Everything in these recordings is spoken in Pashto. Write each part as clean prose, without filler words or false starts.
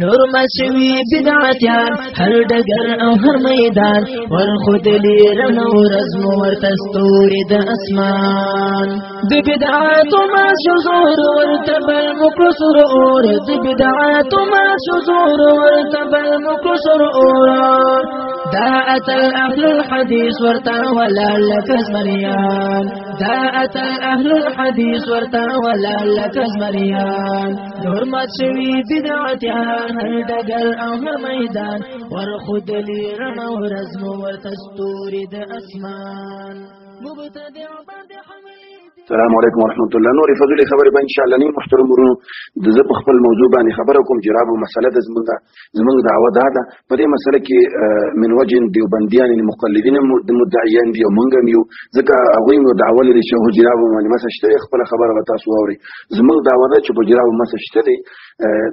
نور مشوی بدعتیان هر ډګر او هر میدان ورخود لیرن ورزم ورتستوری د اسمان د بدعات ما شزور ورتبل مکسر اور د بدعات ما شزور ورتبل مکسر اور داعت اهل الحديث ورتا ولا لكزمريان داعت اهل الحديث ورتا ولا لكزمريان نور مشوی بدعتیان هر ډګر او هر میدان ورخود لیرن ورزم ورتستوری د اسمان مبتدع بعد حمل. السلام علیکم ورحمۃ اللہ. نور فضل خبر به ان شاء الله نیم محترم ورونو د زپ خپل موضوع باندې خبره کوم جراب او مسله د زمونږ دعوه ده په دې مسله کې من وجه دیوبندیان مقلدین د مدعیان دی او مونږ یو ځکه هغه یو دعوه لري چې هو جراب باندې مسله شته خپل خبره به تاسو اوري. زمونږ دعوه ده چې په جراب مسله شته دی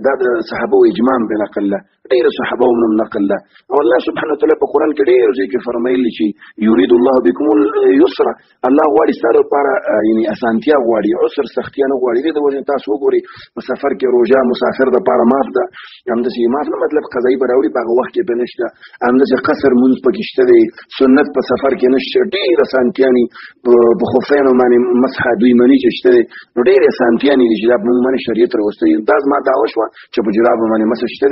دا د صحابه او اجماع بین نقل ډیر صحابه او نقل او الله سبحانه وتعالى په قران کې ډیر ځکه فرمایلی چې یرید الله بكم اليسر الله غواړي ستاسو لپاره یعنی اسانتیا غواړي عسر سختیا نه غواړي د وجه تاسو وګوري په سفر کې روزه مسافر د لپاره معاف ده هم د سیمات نه مطلب قضایي براوري په وخت کې بنشته هم د قصر منځ پکې شته دی سنت په سفر کې نشته ډیر اسانتیا ني په خوفین باندې مسح دوی منی چې شته نو ډیر اسانتیا ني چې د موږ باندې شریعت راوستي دا ما دعوه شو چې په جراب باندې مسح شته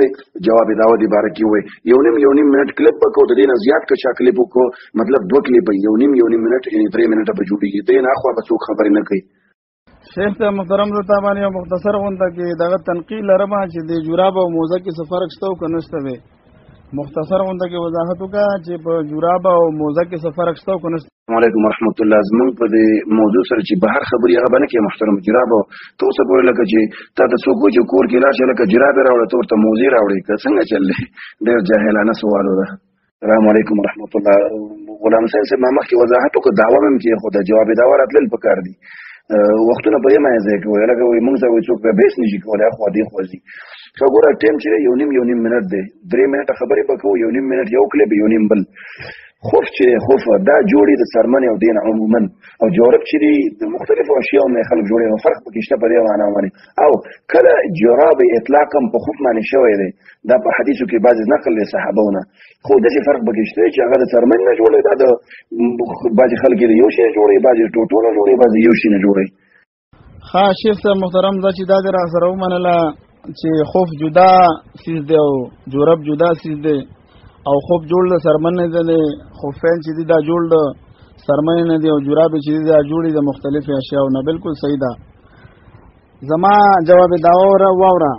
جواب دعوه دی بارکی وي یو نیم منټ کلیپ وکړو د دې نه زیات کا کلیپ وکړو مطلب دوه کلیپ یو نیم منټ یعنی 3 منټه په جوړیږي دې نه خو به څوک خبرې نه کوي. شیخ ته محترم رتا باندې یو مختصر غونډه کې دغه تنقیل لرمه چې د جراب او موزه کې څه فرق شته او که نشته وي مختصر غونډه کې وضاحت وکړه چې په جراب او موزه کې څه فرق شته او که نشته. السلام علیکم ورحمۃ اللہ. زمونږ په دې موضوع سره چې بهر خبرې هغه باندې کې محترم جراب ته اوسه پورې لکه چې تا د څوک چې کور کې راشه لکه جراب راوړه ته ورته موزې راوړې که څنګه چلې ډېر جاهلانه سوال ده. السلام علیکم ورحمۃ اللہ. غلام حسین صاحب ما مخکې وضاحت وکړه دعوه هم کې خو د جواب دعوه راتلل پکار دي وختونه په یې مې ځای کوي لکه وایي موږ ته وایي څوک به بیس نشي کولی خو دې خوځي ښه ګوره ټایم چې یو نیم منټ دی 3 منټه خبرې به کوو یو نیم منټ یو کلیپ یو نیم بل خوف چې خوف دا جوړي د سرمن او دین عموما او جورب چې د مختلفو اشیاء نه خلک جوړي فرق پکې شته په دې معنا باندې او کله جراب اطلاقا په خوف باندې شوی دی دا په حدیثو کې بعض نقل له صحابهونه خو دغه فرق پکې شته چې هغه د سرمن نه جوړي دا د بعض خلک یو شی جوړي بعض ټوټونه جوړي بعض یو شی نه جوړي. ها شیخ صاحب محترم دا چې دا در سره ومنله چې خوف جدا سیز دی او جورب جدا سیز دی او خوب جوړ د سرمن نه دی خوفین چې دی دا جوړ د سرمن نه دی او جراب چې دی دا جوړي د مختلف اشیاء نه بالکل صحیح ده. زما جواب داوره واوره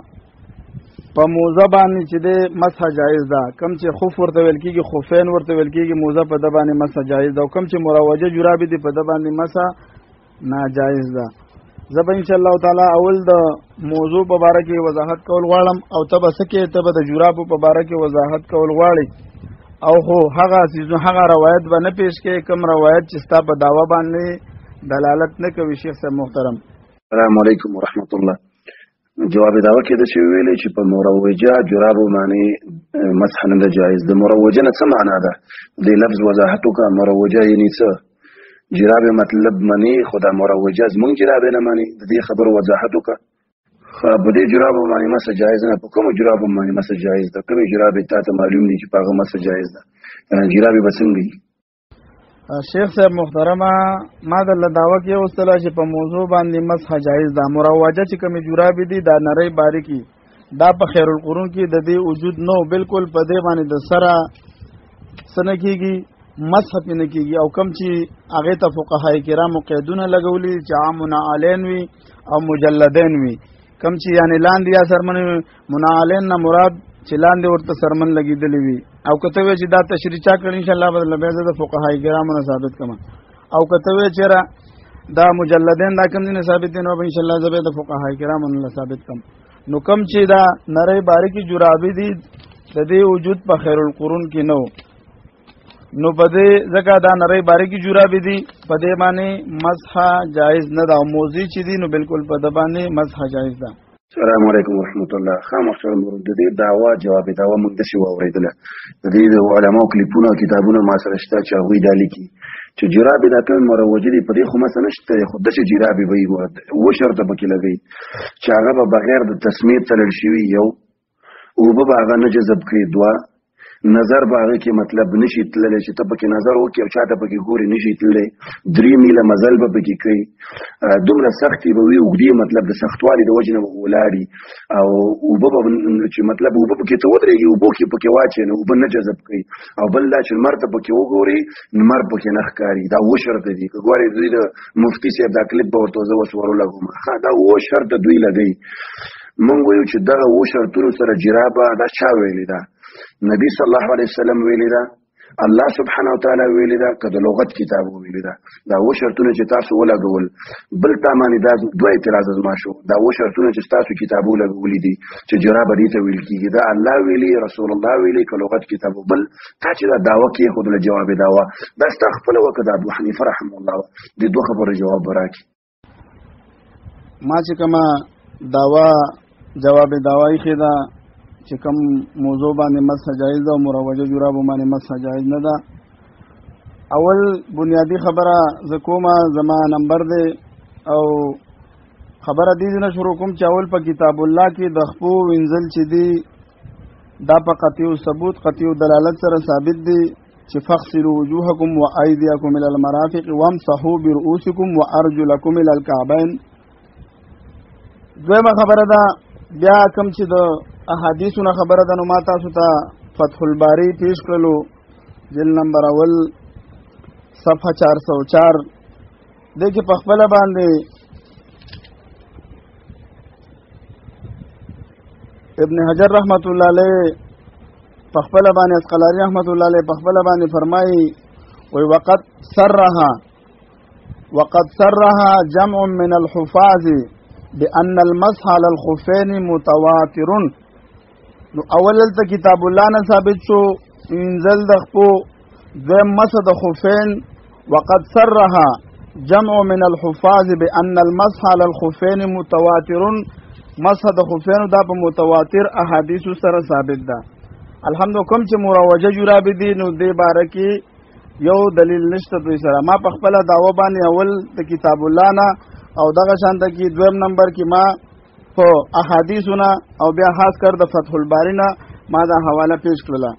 په موزه باندې چې دی مسح جایز ده کم چې خوف ورته ویل کېږي خوفین ورته ویل کېږي موزه په د باندې مسح جایز ده او کم چې مروجه جراب دی په د باندې مسح ناجایز ده. زه به انشاءالله تعالی اول د موضوع په باره کې وضاحت کول غواړم او ته به څه کې ته به د جرابو په باره کې وضاحت کول غواړې او خو هغه روایت به نه پیش کې کوم روایت چې ستا په دعوه باندې دلالت نه کوي. شیخ صاحب محترم السلام علیکم ورحمۃ اللہ. جواب دعوه کې د څه ویلې چې په مروجه جرابو باندې مسح نه جایز د مروجه نه څه معنا ده د لفظ وضاحت وکړه مروجه یعنی څه جراب مطلب منی خدا مروجه زمون جراب نه منی د دې خبر وضاحت وکړه. خو په دې جراب باندې مسح جایز نه په کوم جراب باندې مسح جایز ده کوم جراب ته معلوم دي چې په مسح جایز ده جراب بسنګي. شیخ صاحب محترمه ما د دعوه کې اوسله چې په موضوع باندې مسح جایز ده مروجه چې کوم جراب دي دا نری باریکی دا په خیر القرون کې د دې وجود نو بالکل په دې باندې د سره سن کېږي مسح پنه کېږي او کم چې هغه ته فقهای کرام قیدونه لګولي چې عامنا علین وي او مجلدین وي کم چې یعنی لاندې یا سرمن منعلین نه مراد چې لاندې ورته سرمن لګیدلی وي او کته وی چې دا تشریح چا کړی ان شاء الله بدل به د فقهای کرام نه ثابت کما او کته وی چې دا مجلدین دا کم نه ثابت دي نو ان شاء الله زبې د فقهای کرام نه ثابت کم نو کم چې دا نری باریکی جرابې دي د دې وجود په خیر القرون کې نو نو په دې ځکه دا نری باریکی جرابې دي په دې باندې مسح جایز نه ده او موزي چې دي نو بالکل په دې باندې مسح جایز ده. السلام علیکم ورحمۃ اللہ. خامخا د دې دعوه جواب دعوه موږ د سی واوریدله د دې علماء کلیپونه کتابونه ما سره شته چې هغوی دا لیکي چې جراب د کوم مروجه دي په دې خو مثلا نشته خو د چې جراب وي و شرط پکې لګي چې هغه به بغیر د تسمیه تلل شي یو اوبه به هغه نه جذب کړي، دوه نظر به هغه کې مطلب نشي تللی چې ته پکې نظر وکړې او چاته پکې ګورې نشي تللی، 3 میله مزل به پکې کوي، دومره سختې به وي، اوږدې مطلب د سختوالي د وجې نه به ولاړي، او اوبه به چې مطلب اوبه پکې ته ودرېږي، اوبو کې پکې واچوي نو اوبه نه جذب کوي، او بل دا چې لمر ته پکې وګورې لمر پکې نه ښکاري. دا 7 شرطه دي. که ګورې دوی د مفتي صاحب دا کلیپ به ورته زه اوس ورولګوم، دا 7 شرطه دوی لګوي. مونږ وایو چې دغه 7 شرطونو سره جرابه دا چا ویلې ده؟ نبی صلی الله علیه وسلم ویلی دا، الله سبحانه وتعالی ویلی دا، که د لغت کتاب ویلی دا. دا 7 شرطونه چې تاسو ولګول، بل تامانی دا 2 اعتراض زما شو. دا 7 شرطونه چې تاسو کتاب ولګولې دي چې جرابه دې ته ویل کیږي، دا الله ویلی، رسول الله ویلی، که لغت کتاب، بل تا چې دا دعوه کې خود له جواب دعوه دا ستا خپل وکړه. د ابو حنیفه رحمه الله دې 2 خبرو جواب راکړي. ما چې کومه دعوه جواب دعوی خدا چې کوم موضوع باندې مسح جایز ده او مروجه جراب باندې مسح جایز نه ده. اول بنیادی خبره زکوما زما نمبر دی او خبره دې نه شروع کوم چې اول په کتاب الله کې د خپو وینځل چې دی دا په قطعی ثبوت قطعی دلالت سره ثابت دی چې فغسلوا وجوهکم وایدیکم الى المرافق وامسحوا برؤوسکم وارجلکم الى الكعبین. دویمه خبره ده بیا کوم چې د احادیثونه خبره ده نو ما تاسو ته فتح الباری پیش کړلو جلد نمبر اول صفحه 404 دې کې په خپل باندې ابن حجر رحمت الله علیه په خپل باندې اسقلانی رحمت الله علیه په خپل باندې فرمایي وی وقد صرها جمع من الحفاظ بأن المسح على الخفين متواتر. نو اول ته کتاب الله نه ثابت شو انزل د خپو ذم مسح د خفين. وقد صرها جمع من الحفاظ بأن المسح على الخفين متواتر. مسح د خفين دا په متواتر احادیث سره ثابت ده. الحمدلله کوم چې مروجه جراب دي نو دې باره کې یو دلیل نشته دوی سره. ما په خپل دعوه باندې اول د کتاب الله نه او دغه شانته کې دویم نمبر کې ما په احادیثونه او بیا خاص کر د فتح الباری نه ما دا حواله پیش کړله.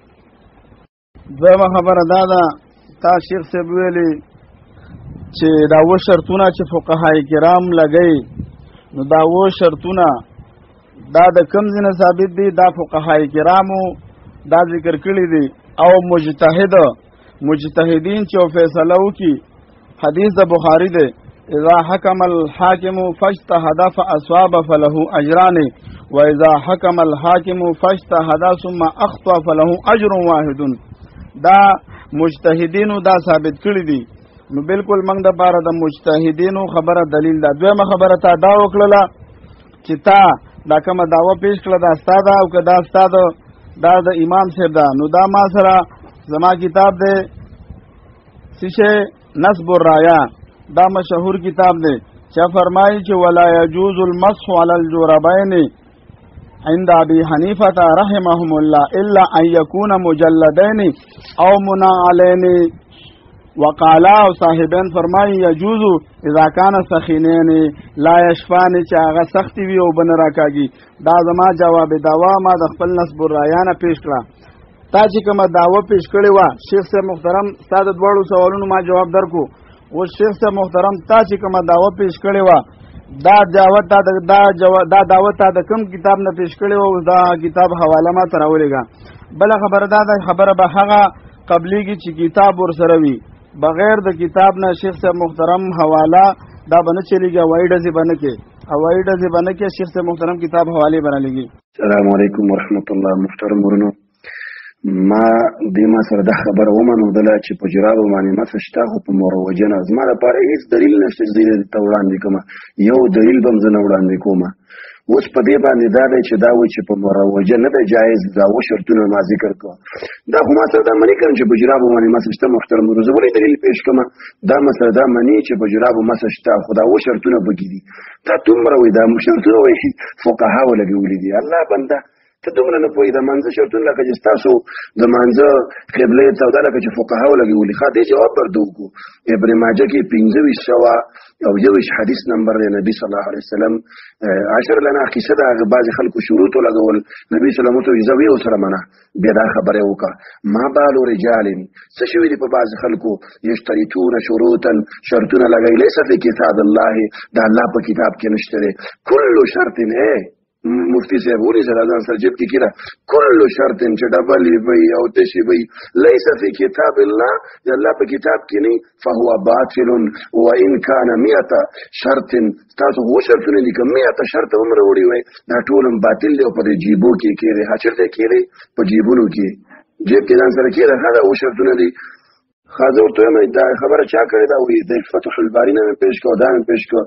دویمه خبره دا ده تا شیخ صاحب ویلي چې دا 7 شرطونه چې فقهای کرام لګوي نو دا 7 شرطونه دا د کوم ځای نه ثابت دي؟ دا فقهای کرامو دا ذکر کړي دي او مجتهدین چې فیصله وکړي. حدیث د بخاری دی اذا حكم الحاكم فاجتهد فاصاب فله اجران واذا حكم الحاكم فاجتهد ثم اخطا فله اجر واحد. دا مجتهدینو دا ثابت کړی دي نو بالکل موږ د پاره د مجتهدینو خبره دلیل ده. دویمه خبره تا دا وکړه چې تا دا کومه دعوه پیش کړه دا استاد او که دا استاد دا د امام صاحب دا نو دا ما سره زما کتاب دی سیشه نصب الرایا دا مشهور کتاب دی چې فرمایي چې ولا يجوز المسح على الجوربين عند ابي حنيفه رحمهم الله الا ان يكون مجلدين او منعلين. وقالا او صاحبین فرمایي يجوز اذا كان سخينين لا يشفان چې هغه سختي وي او بن راکاږي. دا زما جواب داوا ما د خپل نصب الرایانه پیش کړه. تا چې کومه داوا پیش کړې و شیخ صاحب محترم ساده دوړو سوالونو ما جواب درکو. و شیخ صاحب محترم تا چې کومه دعوه پیش کړې و دا دعوت تا د کوم کتاب نه پیش کړې و دا کتاب حواله ما ته راولېږه. بل خبره دا خبره به هغه قبليږي چې کتاب ورسره وي، بغیر د کتاب نه شیخ صاحب محترم حواله دا بنه چلیږي. وایډه بنه کې اوایډه بنه کې شیخ صاحب محترم کتاب حواله بنلېږي. السلام علیکم ورحمت الله. محترم ورونو ما دې ما سره دا خبره ومنودله چې په جرابو باندې مسح شته خو په مروجه نه. زما لپاره هېڅ دلیل نشته چې دې ته وړاندې کومه. یو دلیل به هم زه نه وړاندې کومه. اوس په دې باندې دا دی چې دا وایي چې په مروجه نه ده جایز. دا 7 شرطونه ما ذکر کړه دا خو ما سره دا منې کړم چې په جرابو باندې مسح شته. محترم ورونو زه ولې دلیل پیش کومه؟ دا مسله دا منې چې په جرابو مسح شته خو دا 7 شرطونه پکې دي. دا دومره وایي دا شرطونه وایي فقها ولګولي دي. الله بنده ته دومره نه پوهېږې د مانځه شرطونه لکه چې ستاسو د مانځه قبله سودا لکه چې فقهاو لګولي ښه دې جواب ورته وکړو ابن ماجه کې 2521 حدیث نمبر دی نبي صلی الله علیه وسلم عشر لنا قصه د هغه بعضې خلکو شروط ولګول نبي صلی الله علیه وسلم زه ویې ورسره منه بیا دا خبره وکړه ما بالو رجال څه شوي دي په بعضې خلکو یشترطون شروطا شرطونه لګوي لیس فی کتاب الله د الله په کتاب کې نشته دی کل شرط مفتی صاحب ونی سره ځان سره جیب کې کړه کل شرط چې ډبل وي او تشي وي ليس في كتاب الله د الله په کتاب کې نه فهو باطل وان كان 100 شرط تاسو هو شرطونه دي کوم 100 شرط عمر وړي وي دا ټول باطل دی او په جیبو کې کېږي حاصل کېږي په جیبونو کې جیب کې ځان سره کېږي دا هو شرطونه دي خاطر ته مې دا خبره چا کړې دا وې د فتح الباری نه پېښ کو دا پېښ کو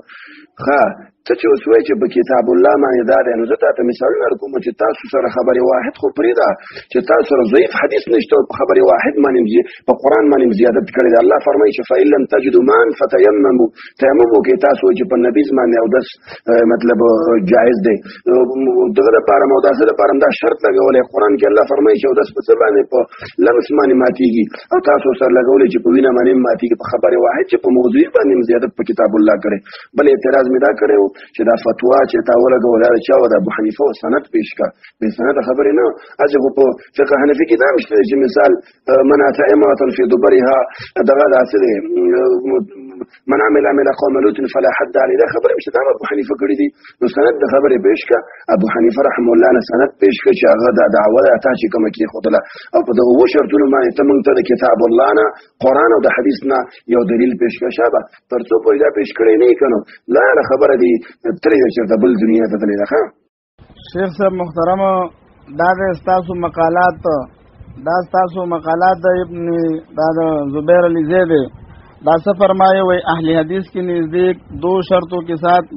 ښه ته چې اوس وایې چې په کتاب الله باندې دا دی نو زه تاته مثالونه درکوم چې تاسو سره خبرې واحد خو پرېږده چې تاسو سره ضعیف حدیث نشته په خبرې واحد باندې په قرآن باندې زیادت کړی دی الله فرمایي چې فإن لم تجدوا ماء فتيمموا تیمم وکړئ تاسو چې په نبیز باندې اودس مطلب جایز دی دغه دپاره هم اوداسه دپاره هم دا شرط لګولی قرآن کې الله فرمایي چې اودس په څه باندې په لمس باندې ماتېږي او تاسو سره لګولی چې په وینه باندې هم ماتېږي په خبرې واحد چې په موضوعي باندې هم زیادت په کتاب الله کړی بل اعتراض مې دا کړی و چې دا فتوا چې تا ولګوله دا چا و د ابو حنیفه و سند پیش کا بې سنده خبرې نه هسې خو په فقه حنفي کې دا هم شته چې مثال من اتى امرأة في دبرها دغه داسې دی من عمل قوم لوط فلا حد عليه دا خبرې مشته دا ابو حنیفه کړي دي نو سند د خبرې پیش کا ابو حنیفه رحم الله نه سند پیش کړ چې هغه دا دعوه ده تا چې کومه کېښودله او په دغه اووه شرطونو باندې ته موږ ته د کتاب الله نه قرآن او د حدیث نه یو دلیل پیش کړه شابه تر څو پورې دا پیش کړی نه یې که نو لاړه خبره دي تلې ده چېرته بل دنیا ته تلې ده ښه شیخ صاحب محترم دا د ستاسو مقالات د ابن دا د زبیر علی زید دا څه فرمائے وہی اہل حدیث کی نزدیک 2 شرطوں کے ساتھ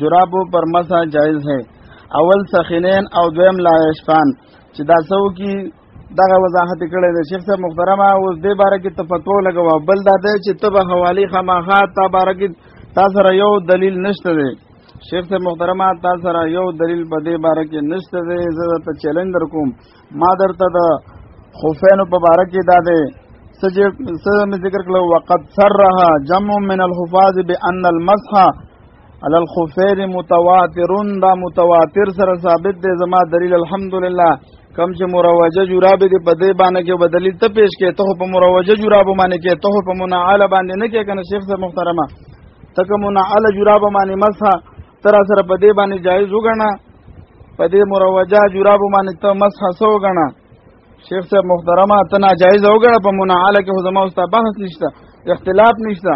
جرابوں پر مسح جائز ہے اول سخینین او دویم لا یشفان چې دا څو کی دغه وضاحت کړی دی شیخ صاحب محترم اوس دې باره کې تفتو لګوه بل دا دی چې ته به حوالې خامخا تا باره کې تا سره یو دلیل نشته دی شیخ صاحب محترم تا سره یو دلیل په دې باره کې نشته دی زه درته چیلنج در کوم ما درته د خفینو په باره کې دا دی څه مې ذکر کړو وقد صرها جمع من الحفاظ بان المسح على الخفين متواتر دا متواتر سره ثابت دی زما دلیل الحمدلله کم چې مروجه جراب دی په دې باندې کې بدلیل ته پیش کې ته په مروجه جراب باندې کې ته په منعل باندې نه کې کنه شیخ صاحب محترمه تک منعل جراب باندې مسح تر سره په دې باندې جایز وګڼه په دې مروجه جراب باندې ته مسح سو وګڼه شیخ صاحب محترمه ته ناجایز وګڼه په منعل کې خو زما واست بحث نشته اختلاف نشته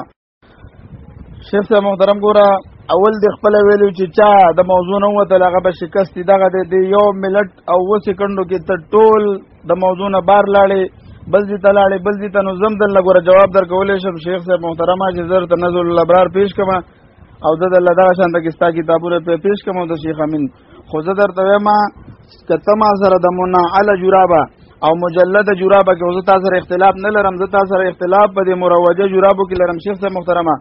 شیخ صاحب محترم ګوره اول د خپل ویلو چې چا د موضوع نه وته هغه به شکست دغه د یو منټ او 2 سکندو کې ته ټول د موضوع نه بار لاړې بل دې ته لاړې بل دې ته نو زم دل لګوره جواب درکولی شم شیخ صاحب محترمه چې زه درته نزل الابرار پیش کړم او زه دله دغه شانته کې ستا کتابونه پیش کړم او د شیخ امین خو زه درته وایم که ته ما سره د منعل جرابه او مجلد جرابه کې زه تا سره اختلاف نه لرم زه تا سره اختلاف په دې مروجه جرابو کې لرم شیخ صاحب محترمه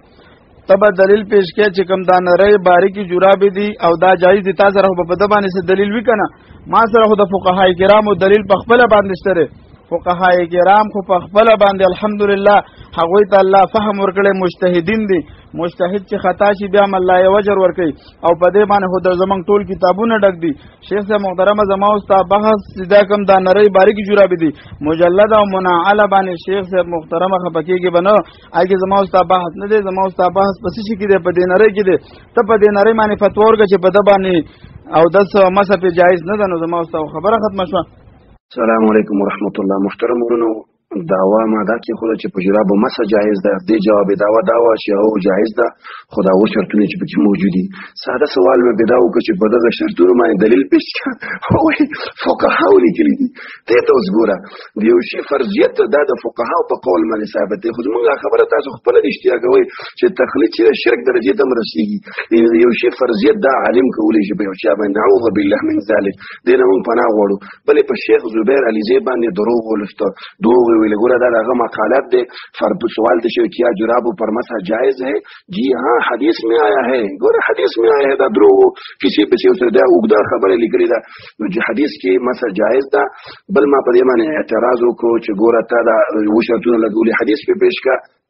تب دلیل پیش کې چې کوم دا نری باریکی جرابې دي او دا جایز دي تاسو سره په دې باندې څه دلیل وکنه ما سره خو د فقهای کرامو دلیل په خپل باندې شته فقهای کرام خو په خپل باندې الحمدلله هغه ته الله فهم ورکړي مجتهدین دي مجتهد چې خطا شي بیا الله یې اجر ورکړي او په دې باندې خو د زمنګ ټول کتابونه ډک دي شیخ صاحب محترمه زما استاد بحث سیدا کوم دا نری باریکی جرابې دي مجلد او منعل باندې شیخ صاحب محترمه خپکیږي بنو اګه زما استاد بحث نه دي زما استاد بحث پس شي کې دي په دې نری کې دي ته په دې نری باندې فتوا ورکړي چې په دې باندې او داس مسافه جایز نه ده نو زما استاد خبره ختمه شوه السلام علیکم ورحمت الله محترم ورونو دعوا ما دا کې خو چې په جرابو مسح جایز ده دې جواب دعوا چې او جایز ده خدا و شرطونه چې پکې موجودي ساده سوال مې پیدا وکړ چې په دغه شرطونو باندې دلیل پیش کړه او فقهاو لیکلي دي ته اوس ګوره د یو شی فرضیت دا د فقهاو په قول باندې ثابت دی خو موږ خبره تاسو خپل اشتیا کوي چې تخلیق چې شرک درجه ته مرسيږي یو شی فرضیت دا عالم کولی چې په یو چا باندې نعوذ بالله من ذلک دینه موږ پناه غواړو بلې په شیخ زبیر علی زی باندې دروغ ولسته دوه ویل ګوره دا هغه مقالات دي فرد سوال دي چې کیا جراب پر مسح جائز ہے جی ہاں حدیث میں آیا ہے ګوره حدیث میں آیا ہے دا درو کسی په څیر دا وګدا خبره لیکلې ده نو چې حدیث کې مسح جائز ده بل ما په دې باندې اعتراض وکړو چې ګوره تا دا و شرطونه لګولي حدیث په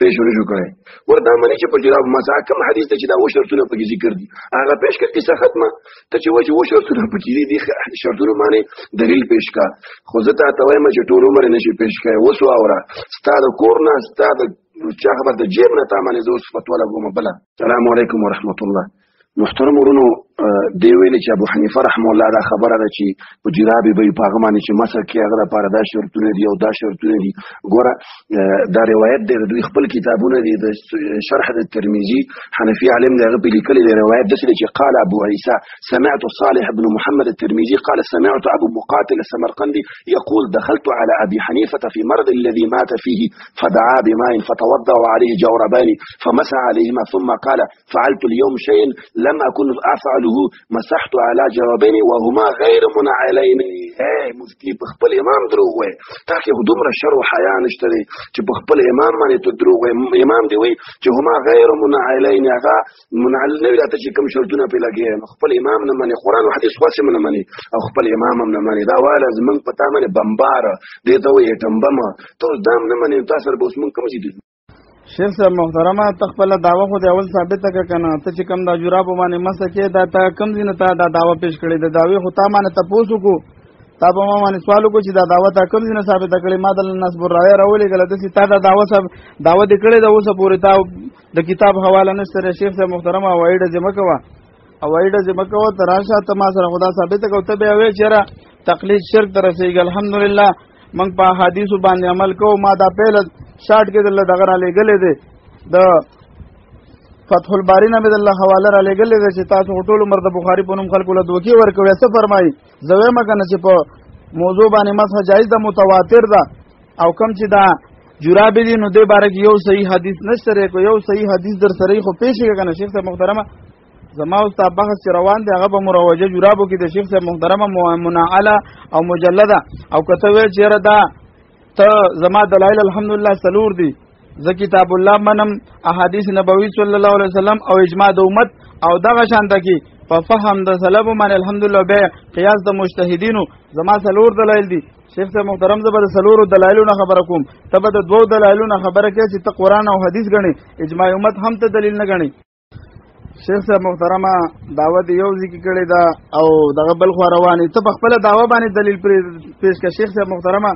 پیش ورجو کړي وردا منی چې په جراب مسح کوم حدیث ته چې دا و شرطونه په ذکر دي هغه پیش کړي څه ختمه ته چې و شرطونه په دې شرطونه باندې دلیل پیش کا خو زه ته وایم چې ټول عمر نشي پیش کړي وسو اوره ستاره کورنا ستاره چا خبر د جیب نه تا باندې زوس فتوا لګوم بلا السلام علیکم ورحمت الله محترم ورونو دی ویل چې ابو حنیفه رحم الله دا خبره ده چې په جرابې به په هغه باندې چې مسح کې هغه لپاره دا شرطونه دي او دا شرطونه دي ګوره دا روایت دی د دوی خپل کتابونه دي د شرح د ترمذي حنفي عالم دی هغه په لیکلي دی روایت داسې چې قال ابو عيسى سمعت صالح بن محمد الترمذي قال سمعت ابو مقاتل السمرقندي يقول دخلت على ابي حنيفه في مرض الذي مات فيه فدعا بماء فتوضا وعليه جوربان فمسح عليهما ثم قال فعلت اليوم شيء لم اكن افعله مسحت على جوابين وهما غير منعلين مفتي بخبل امام دروغ وي تاکي دومره شر او حیا نشته دي چې بخبل امام باندې ته دروغ وي امام دی وي چې هما غیر منعلين هغه منعل نه ویل ته چې کوم شرطونه په لګي خپل امام نه مني قران او حديث واسه نه مني او خپل امام هم نه مني دا والا زمون پتا مني بمبار دي ته وي ټمبما ته دام نه مني تاسو به اوس مون کوم شي شیخ صاحب محترمه تخپل دعوه خو دی اول ثابت کنه ته چې کوم دا جراب باندې مسکه دا تا کم دین ته دا دعوه پیش کړی د داوی خو تا باندې تاسو کو تا به ما باندې سوال کو چې دا دعوه تا کم دین ثابت کړی ما د نسب راي راولې غلطه چې تا دا دعوه صاحب دعوه دې کړی دا اوسه پورې تا د کتاب حواله نشته شیخ صاحب محترمه وایډ جمع کوا اوایډ جمع کوا تراشه ته ما سره خدا ثابت کو ته به وې چیرې تقلید شرک ترسېږي الحمدلله من په حدیث باندې عمل کو ما دا پهل شاټ کې دله دغه را لګلې ده د فتح الباری نه د الله حواله را لګلې ده چې تاسو ټول عمر د بخاری په نوم خلکو له دوکي ورکوي څه فرمایي زوی مکنه چې په موضوع باندې مسح جایز ده متواتر ده او کم چې دا جرابې دي نو دې باره کې یو صحیح حدیث نشته کو یو صحیح حدیث در سره خو پیښ کنه شیخ صاحب محترمه زما استاد بحث روان دی هغه په مروجه جرابو کې د شیخ صاحب محترمه منعله او مجلده او کته وی چیرې دا ته زما دلایل الحمدلله سلور دي ز کتاب الله منم احادیث نبوي صلی الله علیه وسلم او اجماع د امت او دغه شانته کې په فهم د سلف باندې الحمدلله به قیاس د مجتهدینو زما سلور دلایل دي شیخ صاحب محترم زبر سلور دلایلونه خبره کوم ته به د دوه دلایلونه خبره کې چې ته قران او حدیث غني اجماع امت هم ته دلیل نه غني شیخ صاحب محترمه دعوت یو ذکر کړی دا او دغه بل خو رواني ته په خپل دعوه باندې دلیل پیش کړ شیخ صاحب محترمه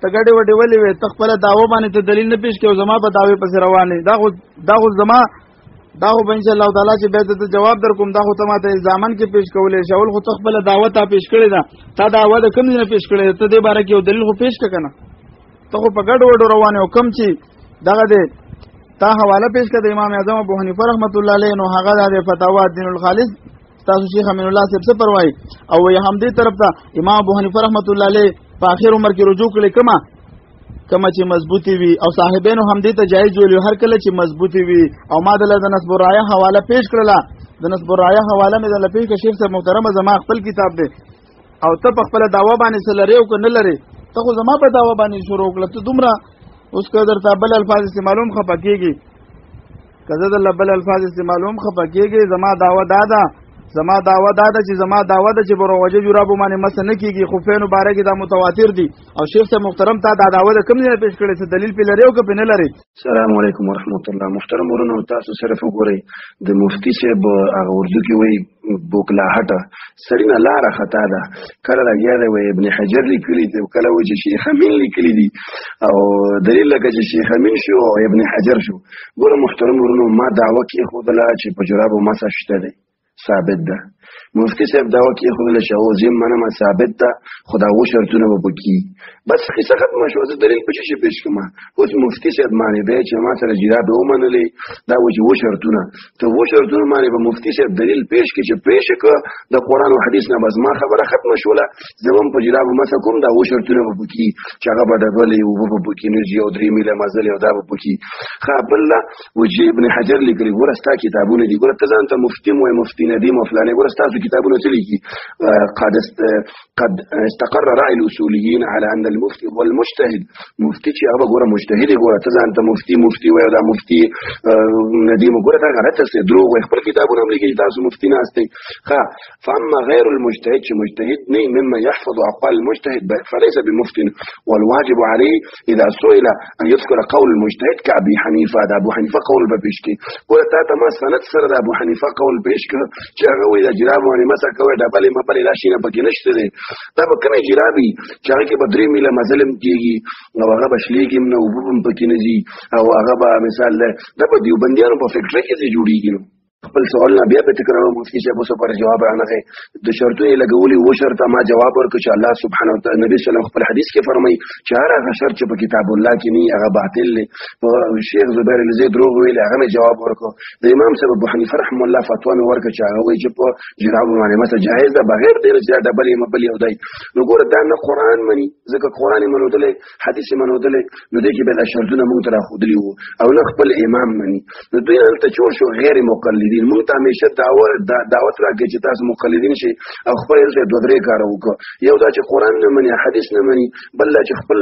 ته ګډي وډي ولې وې ته خپل دعوه باندې ته دلیل نه پیش کړو زما په دعوی پس رواني دا خو زما دا خو ان شاء الله تعالی چې به ته جواب در کوم دا خو ته ماته ځامن کې پیش کولې شاول خو ته خپل دعوت ته پیش کړی دا تا دعوه د کوم نه پیش کړی ته دې باره کې یو دلیل خو پیش کړه ته خو په ګډ وډو روانه او کم چې دغه دې تا حواله پیش کړ د امام اعظم ابو حنیفه رحمت الله علیه نو هغه د فتاوا دین الخالص تاسو شیخ امین الله صاحب څه پروايي او یې هم دې طرف ته امام ابو حنیفه رحمت الله علیه په اخر عمر کې رجوع کړي کما چې مضبوطی وي او صاحبینو هم دې ته جایز ویل هر کله چې مضبوطی وي او ما د نسب الرایه حواله پیش کړله د نسب الرایه حواله مې د لپاره کې شیخ صاحب محترمه زما خپل کتاب دی او ته په خپل دعوه باندې سلری او کنه لري ته خو زما په دعوه باندې شروع کړه ته دومره اوس قدر ته بل الفاظ استعمالوم خپکیږي کزه د بل الفاظ استعمالوم خپکیږي زما دعوه دادا زما دعوه دادا چې زما دعوه د چې بروجه جرابو باندې مس نه کیږي خو فین مبارک دا متواتر دي او شیخ صاحب محترم تا دا دعوه د کوم نه پیش کړي څه دلیل په لري او که نه لري السلام علیکم ورحمت الله محترم ورونو تاسو سره وګورئ د مفتی صاحب هغه اردو کې وایي بوکلا هټه سړی نه لاره خطا ده کله راګیا دی وایي ابن حجر لیکلی دی کله وایي چې شیخ امین لیکلی دی او دلیل لکه چې شیخ امین شو او ابن حجر شو ګوره محترم ورونو ما دعوه کې خودله چې په جرابو مسح شته دی ثابت ده مفتی صاحب دعوه کې خو له شاو زم منه ثابت ده خدا و شرطونه وبکی بس قصه ختمه شو د دلیل په شي پیش کوم اوس مفتی صاحب باندې به چې ما سره جراب و منلې دا و شرطونه ته و شرطونه باندې به مفتی صاحب دلیل پیش کې چې پیش ک د قران او حدیث نه بس ما خبره ختمه شوله زمون په جراب مسه کوم دا و شرطونه وبکی چې هغه به ډبلې او وبکی نرجی او درې میله مزل او دا وبکی خا بل وجه ابن حجر لیکلي ګورستا کتابونه دي ګور ته ځان ته مفتی مو مفتی ندیم او فلانه ګوره ستاسو کتابونه څه لیکي قد استقر رأي الأصوليين على أن المفتي هو المجتهد. مفتي چې هغه ګوره مجتهد ګوره ته ځان ته مفتي وایي دا مفتي ندیم ګوره دا غلطه څه دروغ وایي خپل کتابونه هم لیکي تاسو مفتي ناستئ. فأما غير المجتهد چې مجتهد نه مما يحفظ أقوال المجتهد فليس بمفتي، والواجب عليه إذا سئل أن يذكر قول المجتهد كأبي حنيفة. دا أبو حنيفة قول بپیشکی ګوره تا ته ما سند سره د ابو حنیفه قول پیش کړ چې هغه وایي د جراب باندې مسح کوي ډبلې مبلې دا شي نه پکې نشته دی. دا به کومې جرابي چې هغه کې به 3 میله مظلم کېږي او هغه به شلیږي هم نه اوبه هم پکې نه ځي او هغه به مثال دا به دیوبندیانو په فکټرۍ کې جوړېږي. نو خپل سوال نه بیا به تکراو مفتي صاحب اوس پر جواب رانغی د شرطونه لګولي و شرط ما جواب ورکړ چې الله سبحانه وتعالى نبی صلی الله خپل حدیث کې فرمایي چې هغه شرط چې په کتاب الله کې نه هغه باطل دی. شیخ زبیر الزی دروغ ویل هغه جواب ورکړ. د امام صاحب ابو حنیفه رحم الله فتوا مې ورکړ چې هغه وایي چې په جراب باندې مثلا جایز ده بغیر د رجال ډبلې مبلې او دای. نو ګوره دا نه قران مني ځکه قران منودلې حدیث منودلې نو دې کې به د شرطونه مونږ تر خودلی وو او نه خپل امام مني. نو دوی هلته چور شو غیر مقلد مونږ ته همیشه دعوت راکړي چې تاسو مقلدین شئ او خپل څه دوه درې کار وکړو. یو دا چې قران نه مني حدیث نه مني بل دا چې خپل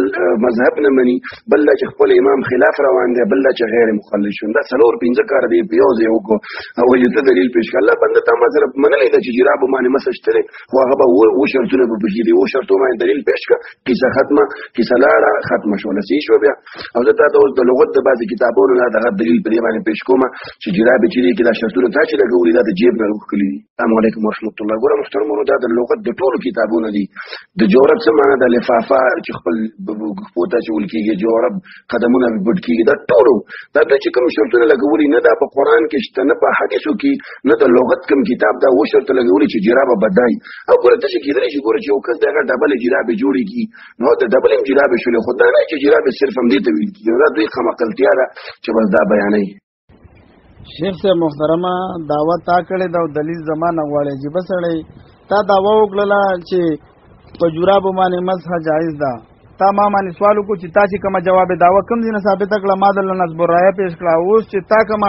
مذهب نه مني بل دا چې خپل امام خلاف روان دی بل دا چې غیر مقلد شون. دا څلور پنځه کار دی په یو ځای وکړو او یو ته دلیل پیش کړه. الله بنده ته ما سره منلې ده چې جراب باندې مسجتره خو هغه به و شرطونه به بشي و شرطونه باندې دلیل پیش کړه. قصه ختمه قصه لاره ختمه شو لسی شو بیا او دا ته د لغت د بعضی کتابونو نه دغه دلیل په دې باندې پیش کوم چې جراب چې دې کې دا شرطونه ته چې لګولې دا د جیب نه وکړي. السلام علیکم ورحمت الله. ګوره محترمونو دا د لغت د ټولو کتابونو دي. د جورب څه معنی د لفافه چې خپل پوتا چې ولکېږي جورب قدمونه بډ کېږي دا ټولو دا چې کوم شرطونه لګولې نه دا په قران کې شته نه په حدیثو کې نه د لغت کوم کتاب دا و شرط لګولې چې جرابه بدای او ګوره ته چې کېدلی شي ګوره چې یو کس دغه ډبل جرابه جوړېږي نو د ډبل جرابه شولې خو دا نه چې جرابه صرف هم دې ته ویل کېږي. دا دوی خمقلتیا ده چې بس دا بیانوي. شیخ صاحب محترمه دعوت تا کړې دا دلیل زمانه غواړي چې بسړې تا دعوا وکړه چې په جراب باندې مسح جایز ده. تا ما باندې سوال وکړو چې تا چې کوم جواب دعوا کوم ځای نه ثابت کړه ما دل نسب رايه پیش کړه. اوس چې تا کوم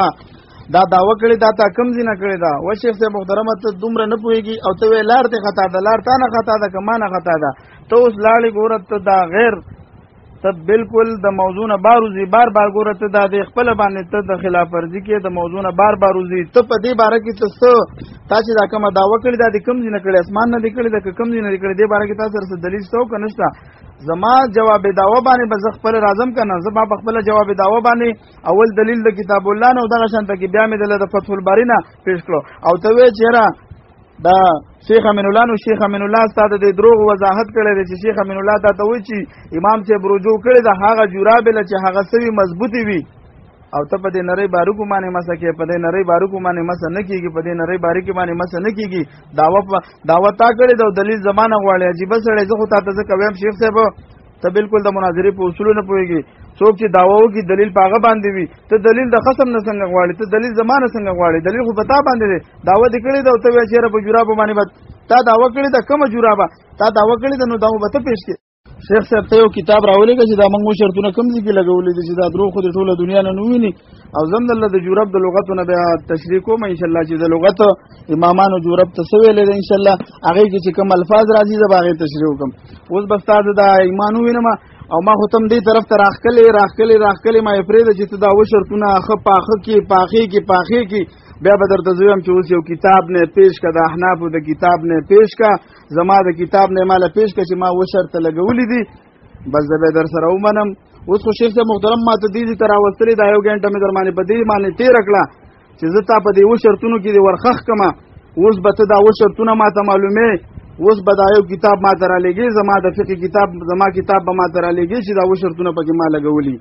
دا دعوا کړې دا تا کوم ځای نه کړې دا و شیخ صاحب محترمه ته دومره نه پوهیږي او ته لار ته خطا ده لار تا نه خطا ده کما نه خطا ده ته اوس لاړې ګورت ته دا غیر ته بالکل د موضوع نه باروزی بار ګوره ته د خپل باندې ته د خلاف ورزي کې د موضوع نه باروزی ته په دې باره کې ته تا چې دا کومه دعوه کړې دا د کوم ځای نه کړې اسمان نه دی کړې د کوم ځای نه دی کړې دې باره کې تاسو سره دلیل څه کنهشته. زما جواب دعوه باندې به زه خپل راځم کنه زما په خپل جواب دعوه باندې اول دلیل د کتاب الله نه او دغه شانته کې بیا مې د فتح الباری نه پیش کړو او ته وې چیرې دا شیخ امین الله نو شیخ امین الله ستاسو د دروغ وضاحت کړی دی چې شیخ امین الله ته وایي چې امام صاحب رجوع کړی دا هغه جراب له چې هغه سوي مضبوطی وي او ته په دې نری باروکو باندې مسکه په دې نری باروکو باندې مس نه کیږي په دې نری باریکی باندې مس نه کیږي دعوت تا کړی دا دلیل زمانه غواړي عجیب سره زه خو تاسو ته کوم شیخ صاحب ته بالکل د مناظرې په اصول نه پوهیږي. څوک چې داواو کې دلیل پاغه باندې وي ته دلیل د خصم نه څنګه غواړي ته دلیل زمانه څنګه غواړي دلیل خو پتا باندې دی داوا دې کړی دا ته چیرې په جراب باندې تا داوا کړی دا کوم جرابه تا داوا کړی دا نو دا به ته پیش کې. شیخ صاحب ته یو کتاب راولېږي چې دا موږ شرطونه کوم ځای کې لګولې دي چې دا درو خو د ټوله دنیا نه نوویني او زم الله د جراب د لغتونه بیا تشریح کوم ان شاء الله چې د لغت امامانو جراب ته سویلې ده ان شاء الله هغه کې چې کوم الفاظ راځي دا هغه تشریح کوم. اوس بس تاسو دا ایمانو وینم او ما ختم دې طرف ته راخکلې ما افرید چې دا و شرطونه اخ پاخه کې بیا به درته زویم چې اوس یو کتاب نه پیش کا د احناف د کتاب نه پیش کا زما د کتاب نه مال پیش کا چې ما و شرط لګولې دي بس به در سره ومنم. اوس خو شیخ صاحب محترم ما ته دې تر اوستلې دا یو غنټه مې درمانه په دې باندې تیر کړه چې زه تا په دې و شرطونو کې ورخخ کما اوس به ته دا و شرطونه ما ته معلومه اوس به دا یو کتاب ما ته را لګي زما د فقہ کتاب زما کتاب به ما ته را لګي چې دا و شرطونه پکې ما لګولې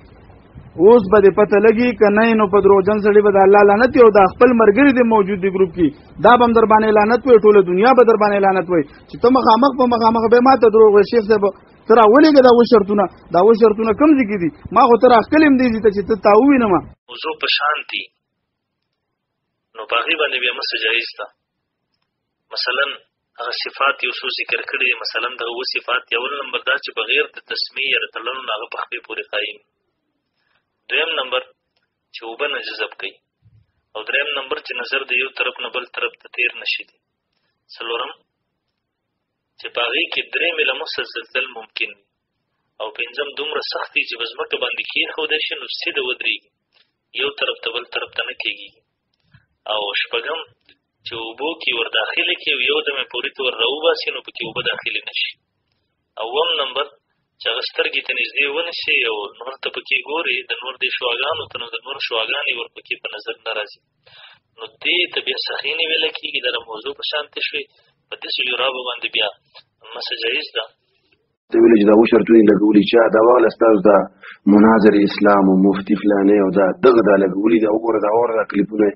اوس به دې پته لګي که نه نو په دروژن سړي به د الله لعنت او د خپل مرګري د موجود دی ګروپ کې دا به در باندې لعنت وي ټوله دنیا به در باندې لعنت وي چې ته مخامخ به ما ته دروغ شیخ صاحب تر اولېګه دا و شرطونه کم دي کې دي ما خو تر اخلم دي چې ته تاوي نه ما موضوع په شانتي نو باغی باندې بیا مس جایز ده. مثلا هغه صفات یو څو ذکر کړي مثلا د و صفات یو نمبر دا چې بغیر د تسمیه رتلونو هغه په خپل پورې قائم. دویم نمبر چې وبنه جذب کوي او دریم نمبر چې نظر د یو طرف نه بل طرف ته تیر نشي دي. څلورم چې په هغې کې درې میله مسلسل ممکن وي. او پنځم دومره سخت دي چې په ځمکه باندې کېښودی شي نو سیده ودرېږي، یو طرف ته بل طرف ته نه کېږي. او شپږم چې اوبو کې ور داخلې کړي او یو دمې پورې ته ور راوباسي نو پکې اوبه داخلې نه شي. اوم نمبر چې هغه سترګې ته نږدې ونیسي او نور ته پکې ګوري، د نور دې شواګانو ته نو د نور شواګانې ورپکې په نظر نه راځي. نو دې ته بیا سخینې ویلی کېږي، دا د موضوع په شانتې شوې. په داسې جرابو باندې بیا مسه جایز ده. ته ویلې چې دا اووه شرطونه یې لګولي، چا دا واله ستاسو دا مناظر اسلام او مفتي فلانی او دا دغه دا لګولي دا وګوره دا واوره دا کلیپونه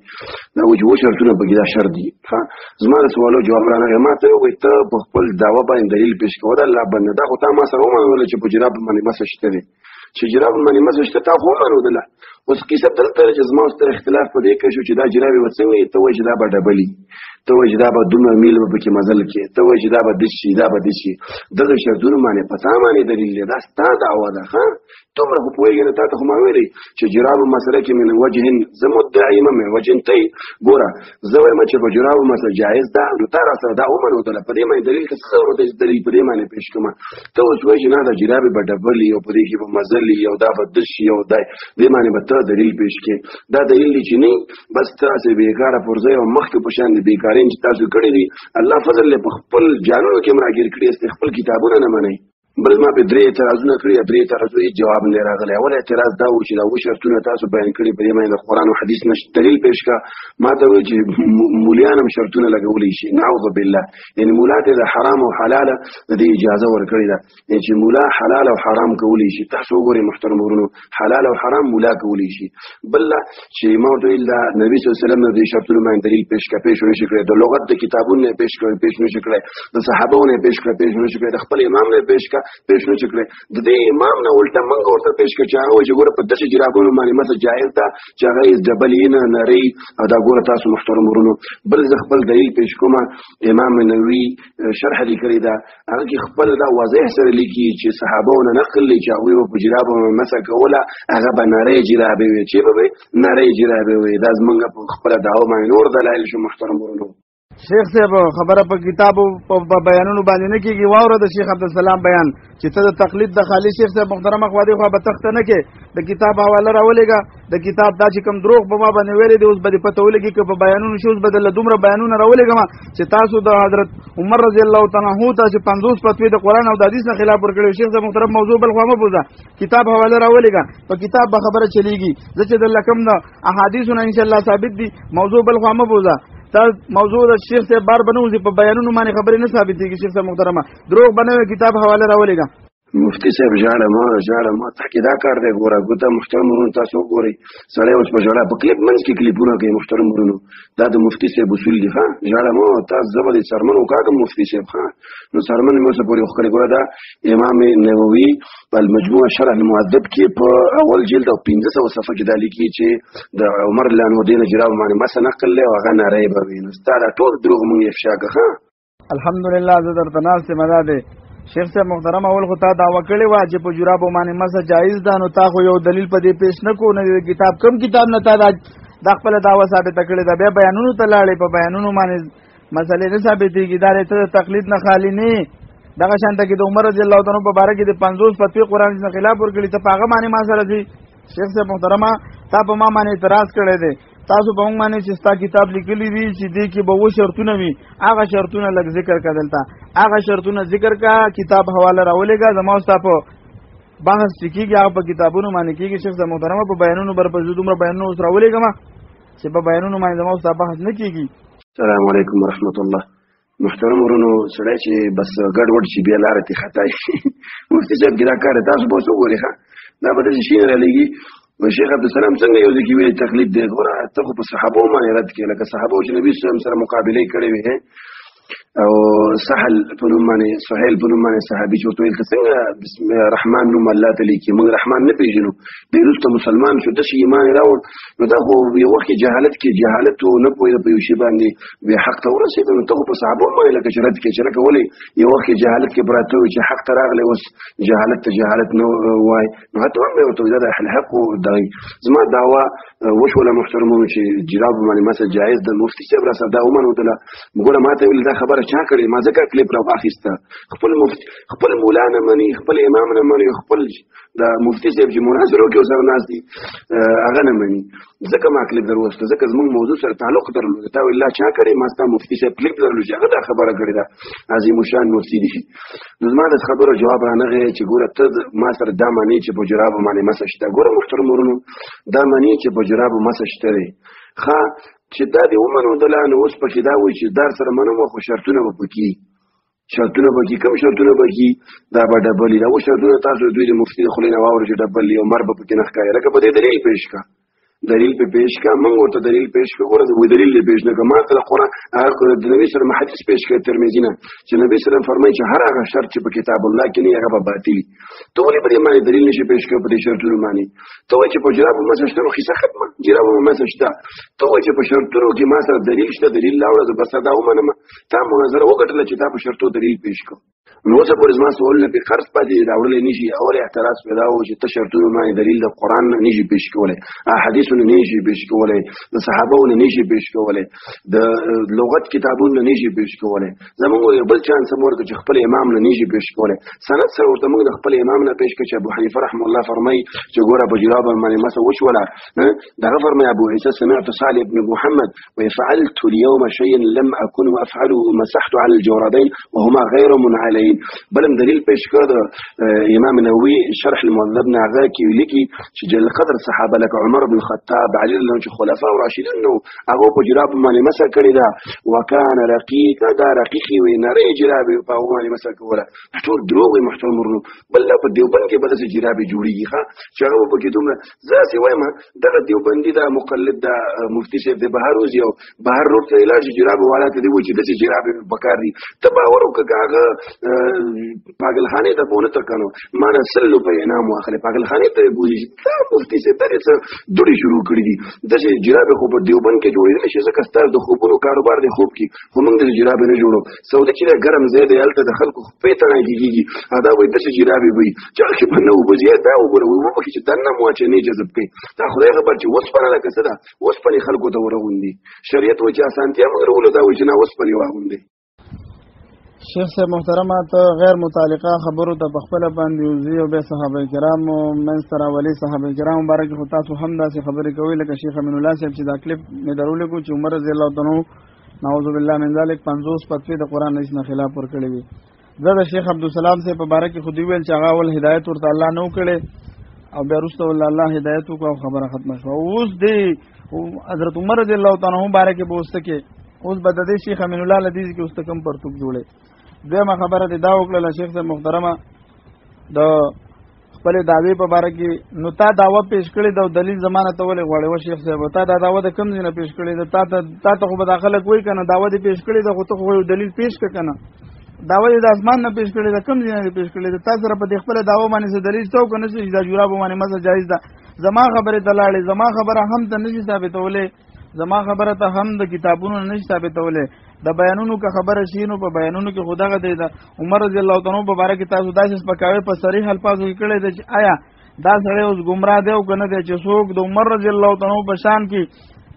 دا وایي چې اووه شرطونه پکې دا شرط دي. زما د سوالو جواب رانغی. ما ته ووایي ته په خپل دعوه باندې دلیل پیش کوه، دا الله بنده دا خو تا ما سره ومنوله چې په جراب باندې مسه شته دی، چې جراب باندې مسه شته تا خو ومنودله. اوس کیسه دلته ده چې زما سره اختلاف په دې کې شو چې دا جرابې به څه وایي، ته وایي چې دا به ډبلي، ته وایي چې دا به دومره میل به پکې مزل کې، ته وایي چې دا به دش شي دا به دش شي. دغه شرطونه باندې په تا باندې دلیل دی، دا ستا دعوه ده. دومره خو پوهېږې نه، تا ته خو ما ویلې چې جرابو مسله کې من وجه زه مدعي یم من وجه ته ګوره زه وایم چې په جرابو مسله جایز ده، نو تا را سره دا ومنودله. په دې باندې دلیل که څه ضرورت دی چې دلیل په دې باندې پېښ کړمه. ته اوس وایي چې نه دا جرابې به ډبلي او په دې کې به مزلي او دا به دش شي او دې باندې به ته دلیل پېښ کړې. دا دلیل دی چې نه بس تاسې بېکاره پرځئ او مخکې په شان د بېکارۍ چې تاسو کړي دي الله فضل یې په خپل جانونو کې هم راګیر کړي است، خپل کتابونه نه منئ. بل ما په درې اعتراضونه کړي، درې اعتراضونه هېڅ جواب نه راغلی. اول اعتراض دا و چې دا اووه شرطونه تاسو بیان کړي، په دې باندې د قرآن او حدیث نه دلیل پېښ کړه. ما ته وویل چې مولیان هم شرطونه لګولی شي، نعوذ بالله. یعنې مولا ته د حرام او حلاله د دې اجازه ورکړې ده، یعنې چې مولا حلال او حرام کولی شي. تاسو وګورئ محترم ورونو، حلال او حرام مولا کولی شي. بل چې ما ورته ویل د نبي صلی الله علیه وسلم د دې شرطونو باندې دلیل پېښ کړه، پېښ ونه شي کړی. د لغت د کتابونو نه پېښ کړی، پېښ نه شي کړی. د صحابو نه پېښ کړه، پېښ نه شي کړی. د خپل امام نه پېښ کړه، پېښ نه شي کړی. د دې امام نه الټه منګ ورته پېښ کړه چې هغه وایي چې ګوره په داسې جرابونو باندې مسه جایز ده چې هغه یې ډبلې نه نرۍ او دا ګوره تاسو محترم ورونو. بل زه خپل دلیل پېښ کوم، امام نووي شرح لیکلې ده، هغه کې خپل دا واضح سره لیکي چې صحابو نه نقل دی چې هغوی به په جرابو مسه کوله، هغه به نرۍ جرابې وي، چې به نرۍ جرابې وي. دا زمونږ په خپله دعوه باندې نور دلایل شو محترم ورونو. شیخ صاحب خبره په کتابو په بیانونو باندې نه کېږي. واوره د شیخ عبدالسلام بیان چې ته د تقلید د خالي شیخ صاحب محترمه خوا دې خوا به تخته نه کې، د کتاب حواله راولېږه. د کتاب دا چې کوم دروغ به ما باندې ویلې دي اوس به دې پته ولګي که په بیانونو شي. اوس به درله دومره بیانونه راولېږم چې تاسو د حضرت عمر رضی الله تعالی عنه ته چې 50 فتوی د قرآن او د حدیث نه خلاف ورکړي. شیخ صاحب محترم موضوع بل خوا مه بوځه، کتاب حواله راولېږه، په کتاب به خبره چلېږي. زه چې درله کوم د احادیثو نه انشاءالله ثابت دي، موضوع بل خوا مه بوځه. تا موضوع د شیخ صاحب بار بنوځي، په بیانونو باندې خبرې نه ثابتېږي. شیخ صاحب محترمه دروغ بنوي، کتاب حواله راولېږه. مفتي صاحب ژاړه ما تحقیق دا کار دی. ګوره ګوته محترم ورونو تاسو وګورئ، سړی اوس په ژړا په کلیپ منځ کې کلیپونه کوي. محترم ورونو دا د مفتي صاحب اصول دي. ژاړه ما تاسو زه به دې سرمن وکاږم مفتي صاحب. نو سرمن مې اوسه پورې وښکلې. ګوره دا امام نووي په المجموع شرح المهذب کې په اول جلد او 1500 صفحه کې دا لیکي چې د عمر رضی الله عنه دین جراب باندې مسه نقل له او هغه نری به وي. نو ستا دا ټول دروغ مونږ افشا کړه. الحمدلله زه درته ناست یم. دا دی شیخ صاحب محترم اول خو تا دعوه کړې وه چې په جرابو باندې مسه جایز ده، نو تا خو یو دلیل په دې پېښ نه کړو، نه د کتاب کوم کتاب نه تا دا خپله دعوه ثابته کړې ده. بیا بیانونو ته لاړې، په بیانونو باندې مسلې نه ثابتېږي. دا ته د تقلید نه خالي نه. دغه شانته کې د عمر رضی الله تعالی عنه په باره کې د 50 فتوی قرآن نه خلاف ورکړي، ته په هغه باندې ما سره ځي. شیخ صاحب محترمه تا په ما باندې اعتراض کړی دی، تاسو په موږ باندې چې ستا کتاب لیکلی دی چې دې کې به اووه شرطونه وي، هغه شرطونه لږ ذکر کړه. دلته هغه شرطونه ذکر کړه، کتاب حواله راولېږه. زما او ستا په بحث چې کېږي هغه په کتابونو باندې کېږي. شیخ صاحب محترمه په بیانونو برپه زه دومره بیانونه اوس راولېږم چې په بیانونو باندې زما او ستا بحث نه کېږي. السلام علیکم ورحمت الله. محترم ورونو سړی چې بس ګډ وډ شي بیا لاره ترې خطا شي. مفتي صاحب کې دا کار دی، تاسو به اوس وګورئ دا به داسې شي نه رالیږي. شیخ عبدالسلام څنګه یو ځای کې ویلي تقلید دی. ګوره ته خو په صحابو باندې رد کړې، لکه صحابو چې نبي صلی الله علیه وسلم سره مقابلې کړې وې. او سهل په نوم باندې سهيل په نوم باندې صحابي چې ویل څنګه بسم الله الرحمن نوم الله تعالی کې موږ رحمان نه پیژنو بیرته مسلمان شو د شي ایمان راوړ نو دا خو یو وخت جهالت کې جهالت نه پوهه په یو شی باندې به حق ته ورسېد نو ته په صحابه باندې لکه شرط کې چې راکولې یو وخت جهالت کې براته چې حق ته راغلی اوس جهالت ته جهالت نو وای نو ته هم یو ته دا الحق د زما دعوا وشوله محترمون چې جراب باندې مثلا جایز د مفتي صاحب را صدا ومنو ته موږ ماته ویل دا خبره چا کړې ما ځکه کلیپ را واخیسته خپل مفتي خپل مولانا مني خپل امام نه مني خپل دا مفتي صاحب چې مناظره کوي سره ناس دي هغه نه مني ځکه ما کلیپ دروسته ځکه زموږ موضوع سره تعلق درلود تا ویل چا کړې ما ستا مفتي صاحب کلیپ درلود هغه دا خبره کړې ده عظیم شان مفتي دي زما د خبرو جواب را نغې چې ګوره ته ما سره دا معنی چې په جراب باندې مسشته ګوره محترمونو دا معنی چې په جراب مسشته ښه چې دا دی ومنو دلانه اوس پکې دا وایي چې دار سره منو خو شرطونه به پکې شرطونه پکې کوم شرطونه پکې دا به ډبلې دا و شرطونه تاسو دوی د مفتي خلینو واور چې ډبلې او مر به پکې نه ښکاري لکه په دې دلیل پیش کا دلیل په پیش کا موږ ورته دلیل پیش کړو ورته وی دلیل پیش نه کما ته قرآن هغه د نبی سره حدیث پیش کړ ترمذی نه چې نبی سره فرمایي چې هر هغه شرط چې په کتاب الله کې نه هغه باطل ته ولې په دې باندې دلیل نشي پیش کړ په دې شرطونو باندې ته وایي چې په جراب مسشته خو ختمه جراب مسشته ته وایي چې په شرطونو کې ما سره دلیل شته دلیل لاوړه بس دا ومنم تا مناظره وکړه چې تا په شرطو دلیل پیش کړ نو څه پورې زما سوال نه په خرڅ پاتې راوړل نشي اول اعتراض پیدا و چې ته شرطونه باندې دلیل د قران نه نشي پیش کولای احادیثونه نشي پیش کولای د صحابهونو نشي پیش کولای د لغت کتابونو نشي پیش کولای زموږ یو بل چانس ورته چې خپل امام نه نشي پیش کولای سند سره ورته موږ د خپل امام نه پیش کړ چې ابو حنیفه رحم الله فرمایي چې ګوره په جراب باندې مسه وشولا دا فرمایي ابو عیسی سمعت صالح بن محمد وفعلت اليوم شيئا لم اكن افعله مسحت على الجوربين وهما غير منعلين بلم دلیل پیش کړ د امام نووي شرح المهذب نه هغه کې لیکي چې جل قدر صحابه لك عمر بن الخطاب علي رضی الله عنه خلفاء راشدين نو هغه په جراب باندې مسح کړی دا وکانه رقیق دا رقیقي وي نری جراب په باندې مسح کوله ټول دروغ محترم ورنو بل په دیوبند کې بل څه جراب جوړیږي ښا چې هغه په کې دومره ځاسي وایم دغه دیوبندي دا مقلد دا مفتي شیخ د بهاروز یو بهر روټ ته علاج جراب والا ته دی و چې د جراب بکاري تباور وکړه پاگلخانه ته پونه تکانو مانه سلو په انعام واخلې پاگلخانه ته بوزي دا مفتي سي ته څه دوړي شروع کړې دي د جراب خو په دیوبند کې جوړېدل شي ځکه ستاسو د خوبونو کاروبار دی خوب کې هم د جراب نه جوړو سودا چې ګرم زیاده یالته د خلکو په تنه کېږي ادا وي د جراب وي چې په نو بوزي دا وګورو و په چې دنه مو چې نه جذب کوي دا خدای خبر چې وسپنه لکه څه ده وسپنه خلکو ته ورغوندي شریعت و چې اسانتیا مګر ول دا و چې نه وسپنه واغوندي شیخ صاحب محترمه ته غیر متعلقه خبرو ته بخپله باندې وزي او به صحابه کرامو منځ ته راولي صحابه کرام مبارک خو تاسو هم داسې خبرې کوئ لکه شیخ امین الله صاحب چې دا کلیپ مې درولې کو چې عمر رضی الله تعالی نعوذ بالله من ذلک 50 فتوی د قران حدیث نه خلاف ور کړې وي زه د شیخ عبدالسلام صاحب په باره کې خو دی ویل چې هغه ول هدایت ورته الله نو کړي او بیا وروسته الله هدایت وکړو خبره ختمه شوه اوس دی حضرت عمر رضی الله تعالی عنہ باره کې بوسته کې اوس بد د شیخ امین الله لدیز کې اوس کم پرتوب جوړه دویمه خبره دی دا وکړه شیخ صاحب محترمه د خپل دعوی په باره کې نو تا دعوه پیش کړې د دلیل زمانه ته ولې غواړې و شیخ صاحب تا دا دعوه د کم ځای پیش کړې ده تا ته خو به داخله کوي کنه دعوه دې پیش کړې ده خو ته خو دلیل پیش کړه کنه دعوه دې د اسمان نه پیش کړې ده کم ځای نه پیش کړې ده تا سره په خپل دعوه باندې دلیل څو کنه چې دا جراب باندې مزه جایز ده زما خبره دلاله زما خبره هم ته نشي ثابتولې زما خبره ته هم د کتابونو نشي ثابتولې د بیانونو که خبره شینو په بیانونو کې خداغه دی د عمر رضی الله تعالی عنہ په باره کې تاسو داسې پکاوي په صریح الفاظو کې کړی دی چې آیا دا سړی اوس گمراه دی او کنه دی چې څوک د عمر رضی الله تعالی عنہ په شان کې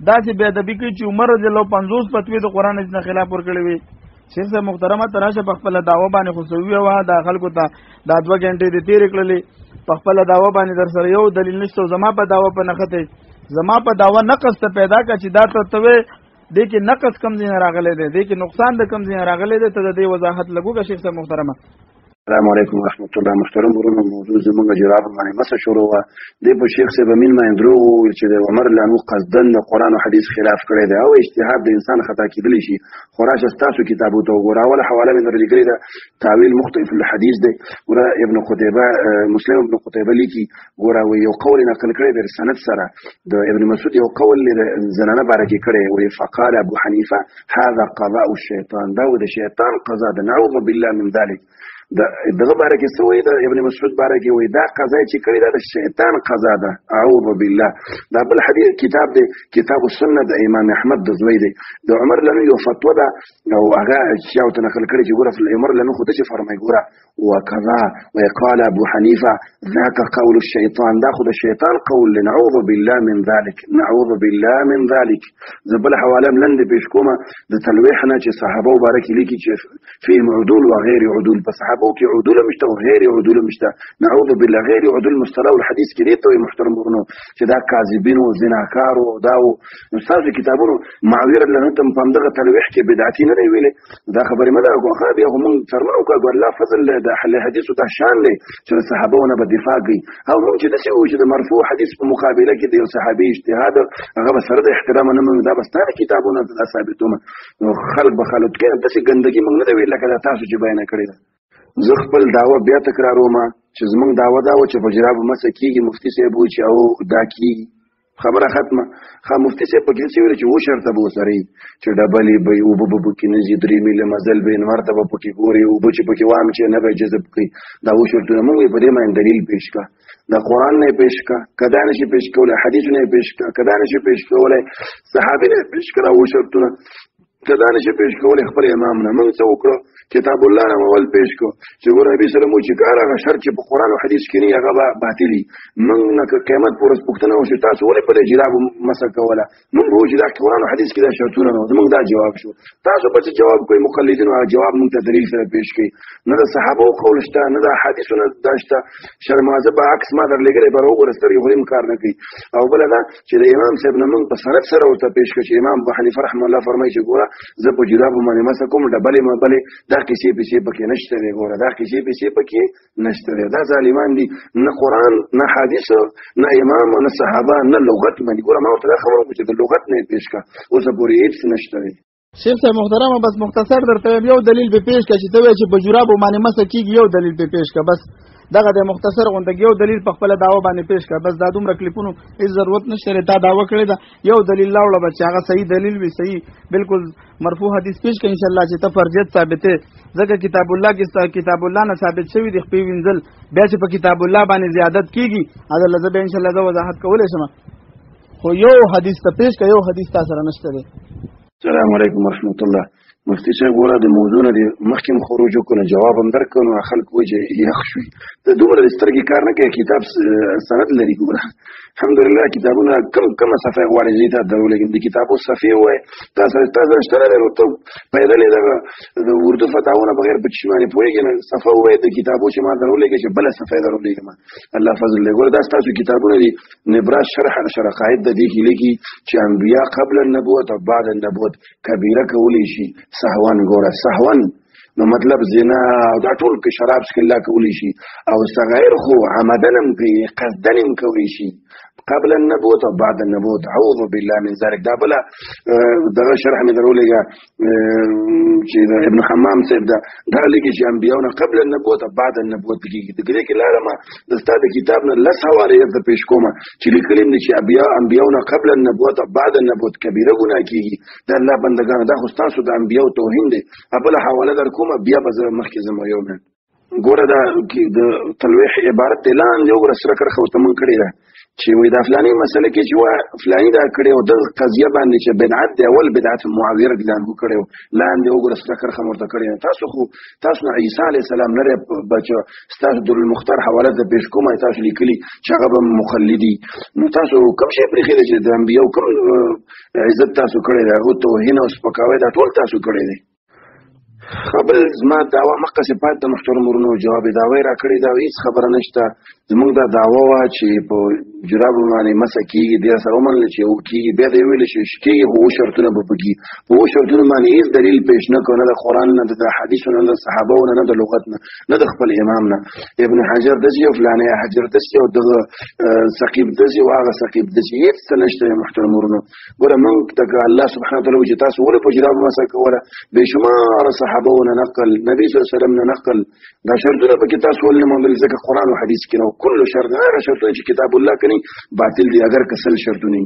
داسې بے ادبي کوي چې عمر رضی الله 50 فتوی د قران نه خلاف ور کړی وي شیخ صاحب محترمه تراشه په خپل دعوه باندې خصوصي وا د خلکو ته دا 2 غنټې د تیر کړلې په خپل دعوه باندې در سره یو دلیل نشته زما په دعوه په نخته زما په دعوه نقص ته پیدا کا چې دا ته دې کې نقص کم ځای راغلی دی دې کې نقصان د کم ځای راغلی دی ته د دې وضاحت لګوګه شیخ صاحب محترمه السلام علیکم ورحمۃ اللہ. محترم ورونو، موضوع زموږ جراب باندې مسه شروع و دی په شیخ صاحب امین باندې درو چې د عمر لانو قصدن د قران او حدیث خلاف کړی دی او اجتهاد د انسان خطا کیدلی شي. خراش استاسو کتابو ته وګوره، اول حواله مې درلګری ده تعویل مختلف الحديث دی. ګوره ابن قتيبه مسلم ابن قتيبه لیکي، ګوره یو قول نقل کړی د سند سره د ابن مسعود یو قول زنانه بارکی کړی وی فقال ابو حنیفه هذا قضاء الشیطان، دا د شیطان قضا ده، نعوذ بالله من ذلك. دغه باره کې سوې د ابن مسعود باره کې وې دا قضا چې کړی دا د شیطان قضا ده، اعوذ بالله. دا بل حدیث کتاب دی، کتاب السنه د امام احمد د زوی دی. د عمر لنو یو فتوا ده او هغه چې او تنقل کړی چې ګوره عمر لنو خو څه فرمایي، ګوره وکذا وقال ابو حنیفه ذاك قول الشیطان، دا خو د شیطان قول، نعوذ بالله من ذلك، نعوذ بالله من ذلك. زبل حواله ملند پیش کومه د تلويحنا چې صحابه مبارک لیکي چې فيه عدول وغير عدول، بس صحابه کې عدول مشته او غیر عدول مشته، نعوذ بالله. غیر عدول مصطلح الحديث کې دی ته محترم ورونو چې دا کاذبین او زناکار او دا او استاد کتابونو معاویر لنه تم په دغه تلويح کې بدعتي نه ویلې. دا خبره مده غوخه بیا هم ترمنو کا ګور الله فضل د اهل حدیث او شان له چې صحابهونه په دفاع کوي او موږ چې دسه و چې د مرفوع حدیث په مقابله کې د صحابي اجتهاد هغه سره د احترام نه موږ دا بس کتابونه د ثابتونه خلق بخلق کې دسه ګندګي موږ نه ویل لکه تاسو چې بیان کړی ده. زه خپل دعوه بیا تکراروم چې زمونږ دعوه دا و چې په جراب مسه کېږي، مفتي صاحب وایي چې او دا کېږي، خبره ختمه. ښه مفتي صاحب پکې څه ویل چې و شرطه به ورسره چې ډبلې به یې اوبه به پکې نه ځي، 3 میله مزل به یې نورته به پکې ګوري، اوبه چې پکې وام چې نه به یې جذب کړي، دا و شرطونه. موږ په دې باندې دلیل پیش کړه، د قرآن نه پیش کړه، که دا نشي پیش کولی حدیث نه پیش کړه، که دا نشي پیش کولی صحابي نه پیش کړه و شرطونه، که دا نشي پیش کولی خپل امام نه. موږ څه وکړو کتاب الله نه اول پیش کو چې ګور نبی سره مو چې کار هغه شرط چې په قرآن او حدیث کې نه هغه باطلی. موږ نه قیامت پورې پوښتنه وشي تاسو ولې په دې جراب مسه کوله، موږ وو چې دا قرآن او حدیث کې دا شرطونه نو موږ دا جواب شو. تاسو په جواب کوئی مقلدین او جواب موږ ته دلیل سره پیش کړي، نه د صحابه قول شته نه د حدیثونو داشته. شرمازه به عکس ما درلګره به وګوره سترګې خوري کار نه کوي. او بل دا چې د امام صاحب نه موږ په سند سره ورته پیش کړي چې امام ابو حنیفه رحم الله فرمایي چې ګوره زه په جراب باندې مسه کوم ډبلې مبلې دا کیسې پیسې پکې نشته دی، ګوره دا کیسې پیسې پکې نشته دی. دا ظالمان دي، نه قرآن نه حدیث نه امام نه صحابه نه لغت باندې. ګوره ما ورته خبره وکړه چې د لغت نه پیش کا اوس پورې هیڅ نشته دی. شیخ صاحب محترم بس مختصر درته یو دلیل به پیش کړي چې ته چې په جراب باندې مسه کیږي، یو دلیل به پیش کړه، بس دغه د مختصر غونډه یو دلیل په خپل دعوه باندې پیش کړه، بس دا دومره کلیپونو هیڅ ضرورت نشته. تا دعوه کړې ده یو دلیل لاوړه بچ هغه صحیح دلیل وي، صحیح بالکل مرفوع حدیث پیش کړه ان شاء الله چې ته فرضیت ثابته. ځکه کتاب الله کې کتاب الله نه ثابت شوی دی خپل وینځل، بیا چې په کتاب الله باندې زیادت کیږي اذر لزه ان شاء الله دا وضاحت کولای شم. خو یو حدیث ته پیش کړه، یو حدیث تاسو سره نشته دی. السلام علیکم ورحمۃ الله. مفتي صاحب ګوره د موضوع نه دی مخکې خروج وکړو، جواب هم درکړو، نو خلک وایي چې یخ شوي د دومره د سترګې کار نه کوي. کتاب سند لري، ګوره الحمدلله کتابونه کومه صفحه غواړي چې تا درولېږم د کتابو صفحې ووایي تاسو شته لرئ نو ته پیدا لري د اردو فتاوونه بغیر په چی باندې پوهېږي نه صفحه ووایي د کتابو چې ما درولېږي چې بله صفحه درولېږم. الله فضل دی. ګوره دا ستاسو کتابونه دي، نبراس شرح شرقائد د دې کې لیکي چې انبیا قبل النبوت او بعد النبوت کبیره کولی شي سهوان. ګوره سهوان نو مطلب زنا او دا ټول کې شراب څکلا کولی شي، او صغیر خو عمدن هم کوي قصدن هم کولی شي قبل النبوت او بعد النبوت. اعوذ بالله من ذلك. دا بلا دغه شرح مې درولېږه چې ابن حمام صاحب دا لیکي چې انبیاونه قبل النبوت او بعد النبوت کېږي. د دې کې لاره ما د استاد کتاب نه لس حواله یې پیش کومه چې لیکلي دي چې انبیاونه قبل النبوت او بعد النبوت کبیره ګناه کېږي. دا الله بندگان دا خو تاسو د انبیاو توهین دی. بل حواله در کومه بیا به مخکې زما یو نه ګوره دا د تلويح عبارت اعلان یو ګره سره کرخه وته من کړی ده چې وې دا فلاني مسله کې چې وا فلاني دا کړي او د قضیه باندې چې بدعت دی اول بدعت معاویه ګلان کړي لاندې وګوره سره کرخه مرته کړی. تاسو نه عیسی علی السلام نه بچو استاد در المختار حواله د پیش کومه تاسو لیکلي چې هغه مخلدي. نو تاسو کوم شی پرې خېل چې د انبیو کوم عزت تاسو کړی دا او توهین او سپکاوی دا ټول تاسو کړی دی. خبر زما دعوه مخکې پات د محترم ورونو جواب داوی را کړی دا هیڅ خبره نشته. زموږ دا دعوه وا چې په جرابو باندې مسه کېږي دې سره ومنل چې او کېږي بیا دې ویل چې کېږي خو شرطونه به پکې په شرطونه باندې هېڅ دلیل پیش نه کړو نه د قرآن نه د حدیثو نه د صحابو نه د لغت نه د خپل امام نه ابن حجر داسې او فلانی حجر داسې او دغه ثقيب داسې او هغه ثقيب داسې هېڅ څه نشته محترم ورونو ګوره موږ ته الله سبحانه وتعالی چې تاسو ولې په جرابو مسه کوله بېشماره صحابو نه نقل نبي صلی الله علیه وسلم نه نقل دا شرطونه پکې تاسو ولې نه منل ځکه قرآن او حدیث کې نو کل شرط هغه شرطونه چې کتاب الله کوي باطل دي اگر کسل شرطونه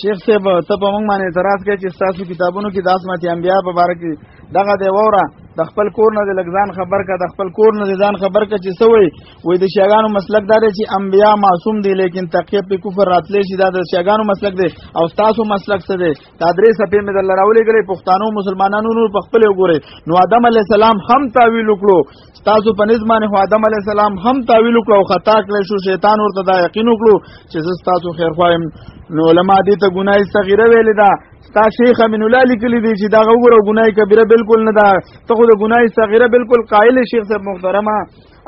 شیخ صاحب ته په موږ باندې اعتراض کوي چې تاسو کتابونو کې د اسمت انبیا په اړه کې دغه دی وره د خپل کور نه د لګزان خبر کا د خپل کور نه د ځان خبر کا چې سوې وې د شیګانو مسلک دار چې انبیا معصوم دي لیکن تقیه په کفر راتلې شي دا د شیګانو مسلک دی او تاسو مسلک څه دی دا درې صفې مې د لراولې غلې پښتنو مسلمانانو نور په خپل وګوري نو آدم علی السلام هم تعویل وکړو تاسو په نظمانه خو آدم علی السلام هم تعویل وکړو خطا کړی شو شیطان ورته دا یقین وکړو چې تاسو خیر خوایم نو علما دې ته ګناه صغیره ویل دا تا شیخ امین الله لیکلی دی چې دا وګوره ګناه کبیره بالکل نه ده ته خو د ګناه صغیره بالکل قائل شیخ صاحب محترمه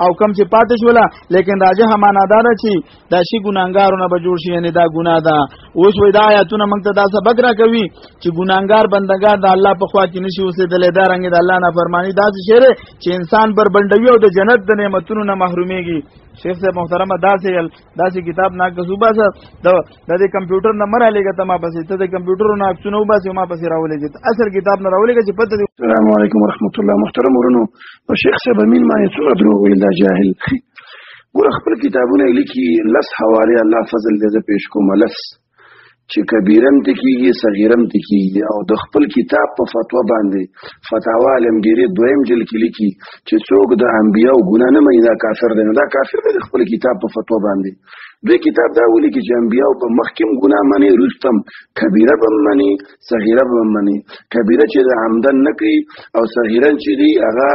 او کم چې پاتې شوله لیکن راجح معنا دا ده چې دا شی ګناهګارونه به جوړ شي یعنی دا ګناه ده اوس وای دا آیاتونه موږ ته دا سبق راکوي چې ګناهګار بندګار د الله په خوا کې نشي اوسېدلی دا رنګ د الله نافرمانی داسې شی دی چې انسان بربنډوي او د جنت د نعمتونو نه محرومیږي شیخ صاحب محترمه داسې کتاب نا کسوبه سره د دې کمپیوټر نمبر علیګه ته ما پسې ته د کمپیوټر نه اکسونه وباسي ما پسې راولېږي اصل کتاب نه راولېږي چې پته دی. السلام علیکم ورحمت الله محترم ورونو شیخ صاحب امین ما یې څومره دروغ ویل دا جاهل ګوره خپل کتابونه لیکي لس حواله الله فضل دې پیش کوم لس چې کبیرم ته کېږي صغیرم ته کېږي او د خپل کتاب په فتوا باندې فتاوا علمګیري دویم جلد کې لیکي چې څوک د انبیاو ګناه نه مني دا کافر دی نو دا کافر دی خپل کتاب په فتوا باندې دوی کتاب دا ولي چې انبیاو په مخکم ګناه مني رستم کبیره به مني صغیره به مني کبیره چې عمدن نه کوي او صغیره چې دی هغه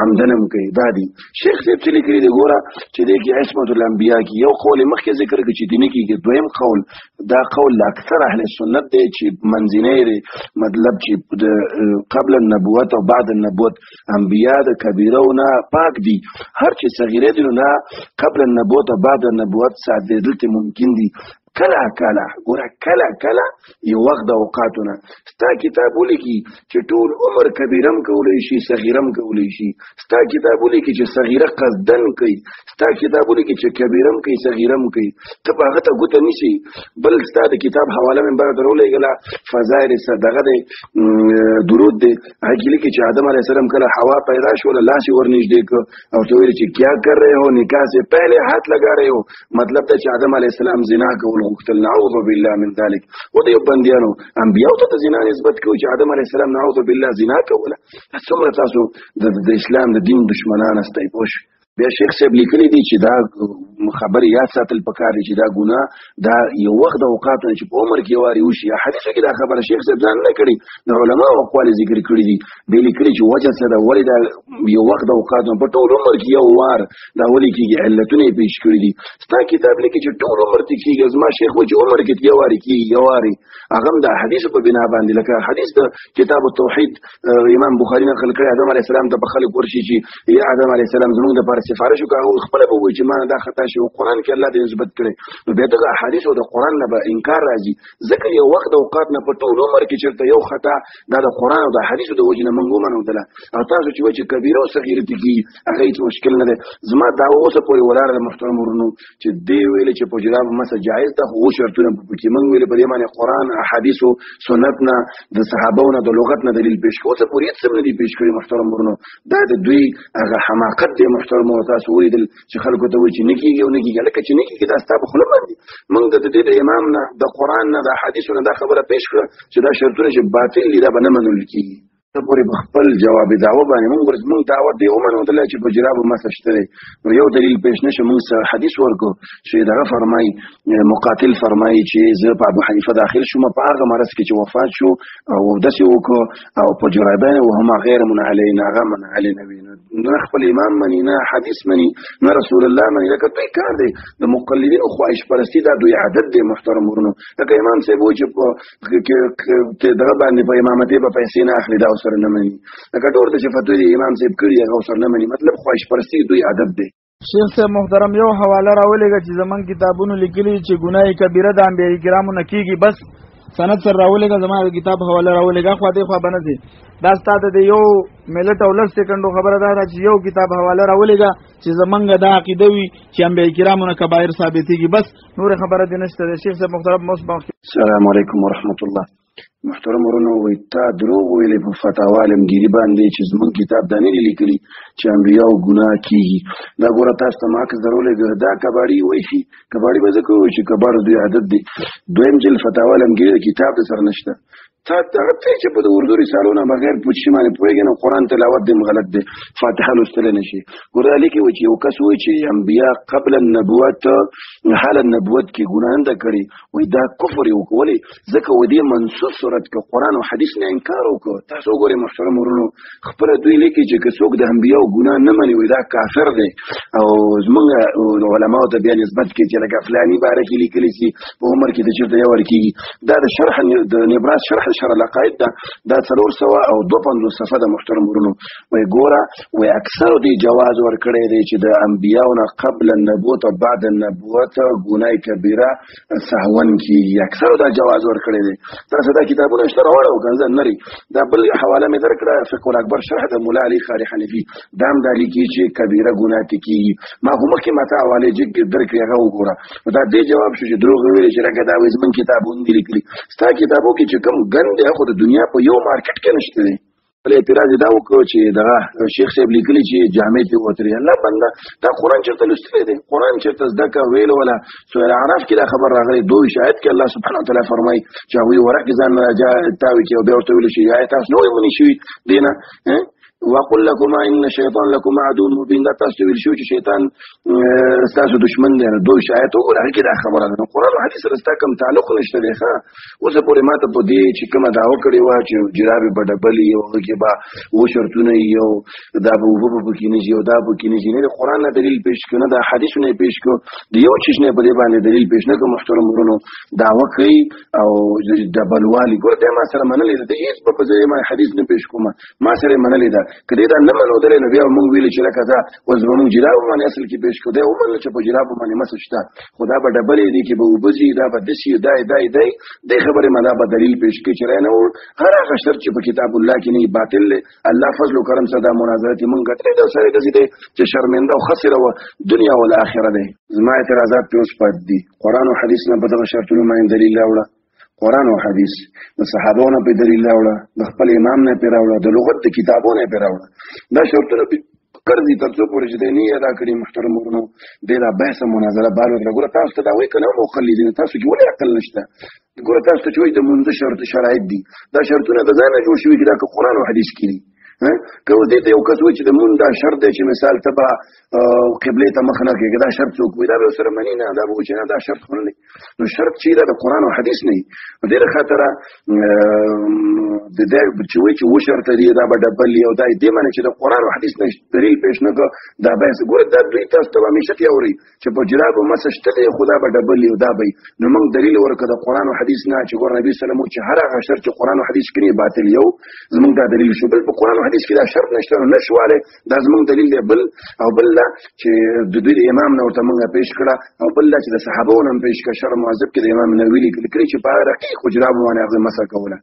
عمدن هم کوي دا دی شیخ صاحب چې لیکلي دی ګوره چې دی کې عصمت الانبیا کې یو قول مخکې ذکر کوي چې دینه کې دویم قول دا قول اکثر اهل سنت دی چې منځنی مطلب چې قبل النبوت او بعد النبوت انبیا د کبیره نه پاک دي هر چې صغیره دي نه قبل النبوت او بعد النبوت دلته ممکن دي کله ګوره کله یو وخت د اوقاتونه ستا کتاب ولیکي چې ټول عمر کبیرم کولی شي صغیرم کولی شي ستا کتاب ولیکي چې صغیره قصدن کوي ستا کتاب ولیکي چې کبیرم کوي صغیرم کوي ته په هغه ته ګوته نیسي بل ستا د کتاب حواله مې بار درولېږله فضایل دغه دی درود دی هغه کې لیکي چې آدم علیه السلام کله هوا پیدا شوله لاس یې ورنږدې کړ او ته ویل چې کیا کر رہے ہو نکاح سے پہلے ہاتھ لگا رہے ہو مطلب دا چې آدم علیه السلام زنا کول غوښتل نعوذ بالله من ذلك و دې بنديانو انبیاء ته زنا نسبت کوي چې آدم علیه السلام نعوذ بالله زنا کوله څومره تاسو د اسلام د دین دشمنان استای پوش بیا شیخ صاحب لیکلی دی چې دا خبر یاد ساتل پکار دی چې دا ګناه دا یو وخت د اوقات چې په عمر کې واري وشي حدیث کې دا خبره شیخ صاحب ځان نه کړی د علماء اقوال ذکر کړی دي به لیکلي چې وجه څه دا ولې دا یو وخت د اوقات په ټول عمر کې یو وار دا ولې کې علتونه پیش کړی دي ستا کتاب لیکي چې ټول عمر ته کېږي زما شیخ و چې عمر کې یو واري کېږي یو واري هغه د حدیث په بنا باندې لکه حدیث د کتاب التوحید امام بخاری نقل کړی آدم علیه السلام ته په خلک ورشي چې یا آدم علیه السلام زموږ د لپاره سفارش وکړو خپل به وایي چې ما دا خطا شي او قرآن کې الله دې نسبت کړي نو بیا دغه حدیث او د قرآن نه به انکار راځي ځکه یو وخت د اوقات نه په ټول عمر کې چېرته یو خطا دا د قرآن او د حدیثو د وجې نه موږ ومنودله او تاسو چې وایي چې کبیره او صغیره ته کېږي هغه هېڅ مشکل نه دی زما دعوه اوسه پورې ولاړه ده محترم ورونو چې دې ویلې چې په جراب مسه جایز ده خو اووه شرطونه پکې موږ ویلې په دې باندې قرآن احادیثو سنت نه د صحابو نه د لغت نه دلیل پیش کړو اوسه پورې هېڅ هم نه دي پیش کړي محترم ورونو دا د دوی هغه حماقت دی محترم تاسو ولیدل چې خلکو ته وایي چې نه کېږي او نه کېږي لکه چې نه کېږي دا ستا په خوله باندې موږ د دې د امام نه د قرآن نه د حدیثو نه دا خبره پیش کړه چې دا شرطونه چې باطل دي دا به نه منل کېږي ته پورې په خپل جواب دعوه باندې موږ دعوت دی ومنودله چې په جرابو مسه شته دی نو یو دلیل پیش نه شو موږ حدیث ورکړو چې دغه فرمایي مقاتل فرمایي چې زه په ابو حنیفه داخل شوم په هغه مرض کې چې وفات شو او داسې وکړو او په جرابین وهما غیر من علینا هغه من علینا نه خپل امام مني نه حدیث مني نه رسول الله مني لکه دوی کار دی د مقلدین او خواهش پرستی دا دوی عادت دی محترم ورونو لکه امام صاحب وایي چې دغه باندې په امامتې به پیسې نه اخلي دا سره نه مني لکه ډور د چې فتوی امام صاحب کړي هغه سره نه مني مطلب خواهش پرستی دوی عادت دی شیخ صاحب محترم یو حواله راولېږه چې زمونږ کتابونو لیکلي چې ګناه کبیره د انبیاء کرامو نه کېږي، بس سند سره راولېږه، زما د کتاب حواله راولېږه، خوا دې خوا به نه ځې. دا ستا د یو منټ او 10 سکنډو خبره دا ده چې یو کتاب حواله راولېږه چې زمونږ دا عقیده وي چې انبیاء کرامو نه کبایر ثابتېږي، بس نور خبره دې نشته ده. شیخ صاحب محترم موس السلام علیکم ورحمت الله. محترم ورونو، وایي تا دروغ ویلې په فتاوا عالمګیري باندې چې زمونږ کتاب دا نه دي لیکلي چې انبیاو ګناه کېږي. دا ګوره تاسو ته ما عکس درولېږه، دا کباړي وایي شي، کباړي به ځکه وایي چې کباړو دوی عادت دی. دویم جلد فتاوا عالمګیري د کتاب د سره نشته. تا هغه ته چې په د اردو رسالو نه بغیر پوښتنې باندې پوهېږي نو قرآن تلاوت دې غلط دی، فاتحه لوستلی نه شي. ګوره دا لیکي وایي چې یو کس وایي چې انبیا قبل النبوت حال النبوت کې ګناه نه ده کړې، وایي دا کفر یې وکړو. ولې؟ ځکه وایي دې منسوخ صورت که قرآن او حدیث نه انکار وکړو. تاسو وګورئ محترم ورونو، خپله دوی لیکي چې که څوک د انبیاو ګناه نه مني وایي دا کافر دی. او زمونږ علماو ته بیا نسبت کوي چې لکه فلاني باره کې لیکلي چې په عمر کې د چېرته یو ورکېږي. دا د شرح د نبراس شرح شرح العقائد دا 452 صفحه د محترم ورونو. وایي ګوره، وایي اکثرو دې جواز ورکړی دی چې د انبیاو نه قبل النبوت او بعد النبوت ګناه کبیره سهوا کېږي. اکثرو دا جواز ورکړی دی. تاسو دا کتابونه شته راوړه او کنځل نري. دا بل حواله مې درکړه، فقه الاکبر شرح د مولا علي قاري حنفي، دا هم دا لیکي چې کبیره ګناه کېږي. ما خو مخکې ماته حوالې درکړې، هغه وګوره. دا دې جواب شو چې دروغ ویلې چې لکه دا وایي زمونږ کتابونه دي لیکلي. ستا کتابو کې چې کوم ګند دی خو د دنیا په یو مارکیټ کې نشته دی. بل اعتراض دا وکړو چې دغه شیخ صاحب لیکلي چې جامع ته وتري. الله بنده، دا قرآن چېرته لوستلی دی؟ قرآن چېرته زده کړه ویل ولا؟ سورة اعراف کې دا خبر راغلی، 2 آیت کې الله سبحانه وتعالی فرمایي چې هغوی ورق ځان تاوي کې او بیا ورته ویل شي آیت تاسو نوې منې شوي دی نه. وقل لكما ان الشيطان لكم عدو مبين. دا تاسو ویل شو چې شیطان ستاسو دشمن دی. 2 آیت وګوره، هغې کې دا خبره ده. قرآن او حدیث سره ستا کوم تعلق نشته دی. ښه، اوسه پورې ما ته په دې چې کومه دعوه کړې وه چې جرابې به ډبلې او هغه کې به 2 شرطونه وي او دا به اوبه به پکې نه شي او دا به پکې نه شي. نه د قرآن نه دلیل پیش کړو، نه د حدیثو نه یې پیش کړو، د یو چیز نه په دې باندې دلیل پیش نه کړو. محترم ورونو، دعوه کوي او ډبلوالي. ګوره دی ما سره منلې ده، د هېڅ په ځای ما حدیث نه پیش کوم، ما سره یې منلې ده. که دې دا نه منودلی نو بیا موږ ویلې چې لکه دا اوس به موږ جرابو باندې اصل کې پیش کړو. دی ومنله چې په جرابو باندې مس شته، خو دا به ډبلې دي کې به اوبه ځي، دا به داسې دی خبرې ما دا به دلیل پیش کړي چې رای نه وړ. هر هغه شرط چې په کتاب الله کې نه باطل دی. الله فضل و کرم سره دا مناظرات یې موږ ګټلې ده او سره یې داسې دی چې شرمنده او خسره و دنیا او آخره دی. زما اعتراضات پرې اوس پاتې دي. قرآن او حدیث نه په دغه شرطونو باندې دلیل راوړه، قرآن او حدیث د صحابو نه په دلیل راوړه، د خپل امام نه پې راوړه، د لغت د کتابو نه پې راوړه. دا شرطونه کړي تر څو پورې چې دی نه یې ادا کړي. محترم ورونو، دی دا بحث مناظره بار ورته. ګوره تاسو ته دا وایي که نه مقلدین، تاسو کې ولې عقل نشته؟ ګوره تاسو ته چې وایي د منځه شرایط دي، دا شرطونه د ځای نه جوړ شوي چې دا که قرآن او حدیث کې دي. که دې ته یو کس وایي چې د مونږ دا شرط دی چې مثال ته به قبلې ته مخ نه کېږي، دا شرط څوک وایي؟ دا به ورسره مني نه، دا به وایي چې نه دا شرط خو نه دی. نو شرط چې دا د قرآن او حدیث نه وي. نو دې له خاطره د دې چې وایي چې 2 شرط دي، دا به ډبل وي او دا دې معنی چې د قرآن او حدیث نه دلیل پیش نه کړه. دا بحث ګوره دا دوی تاسو ته به همیشه تیوري چې په جرابو مس شته دی، خو دا به ډبل وي او دا به. نو موږ دلیل ورکړه د قرآن او حدیث نه چې ګوره نبي سلام چې هر هغه شرط چې قرآن او حدیث کې باطل یو زموږ دا دلیل شو. بل په قرآن او حدیث کې دا شرط نشته، نشواله دا زموږ دلیل دی. بل او بل دا چې د دوی د امام نه ورته موږ پیش کړه، او بل دا چې د صحابو نه پیش کړه. شرع معذب کې د امام نووي لیکلي چې په رقیق جرابو باندې هغه مسله کوله.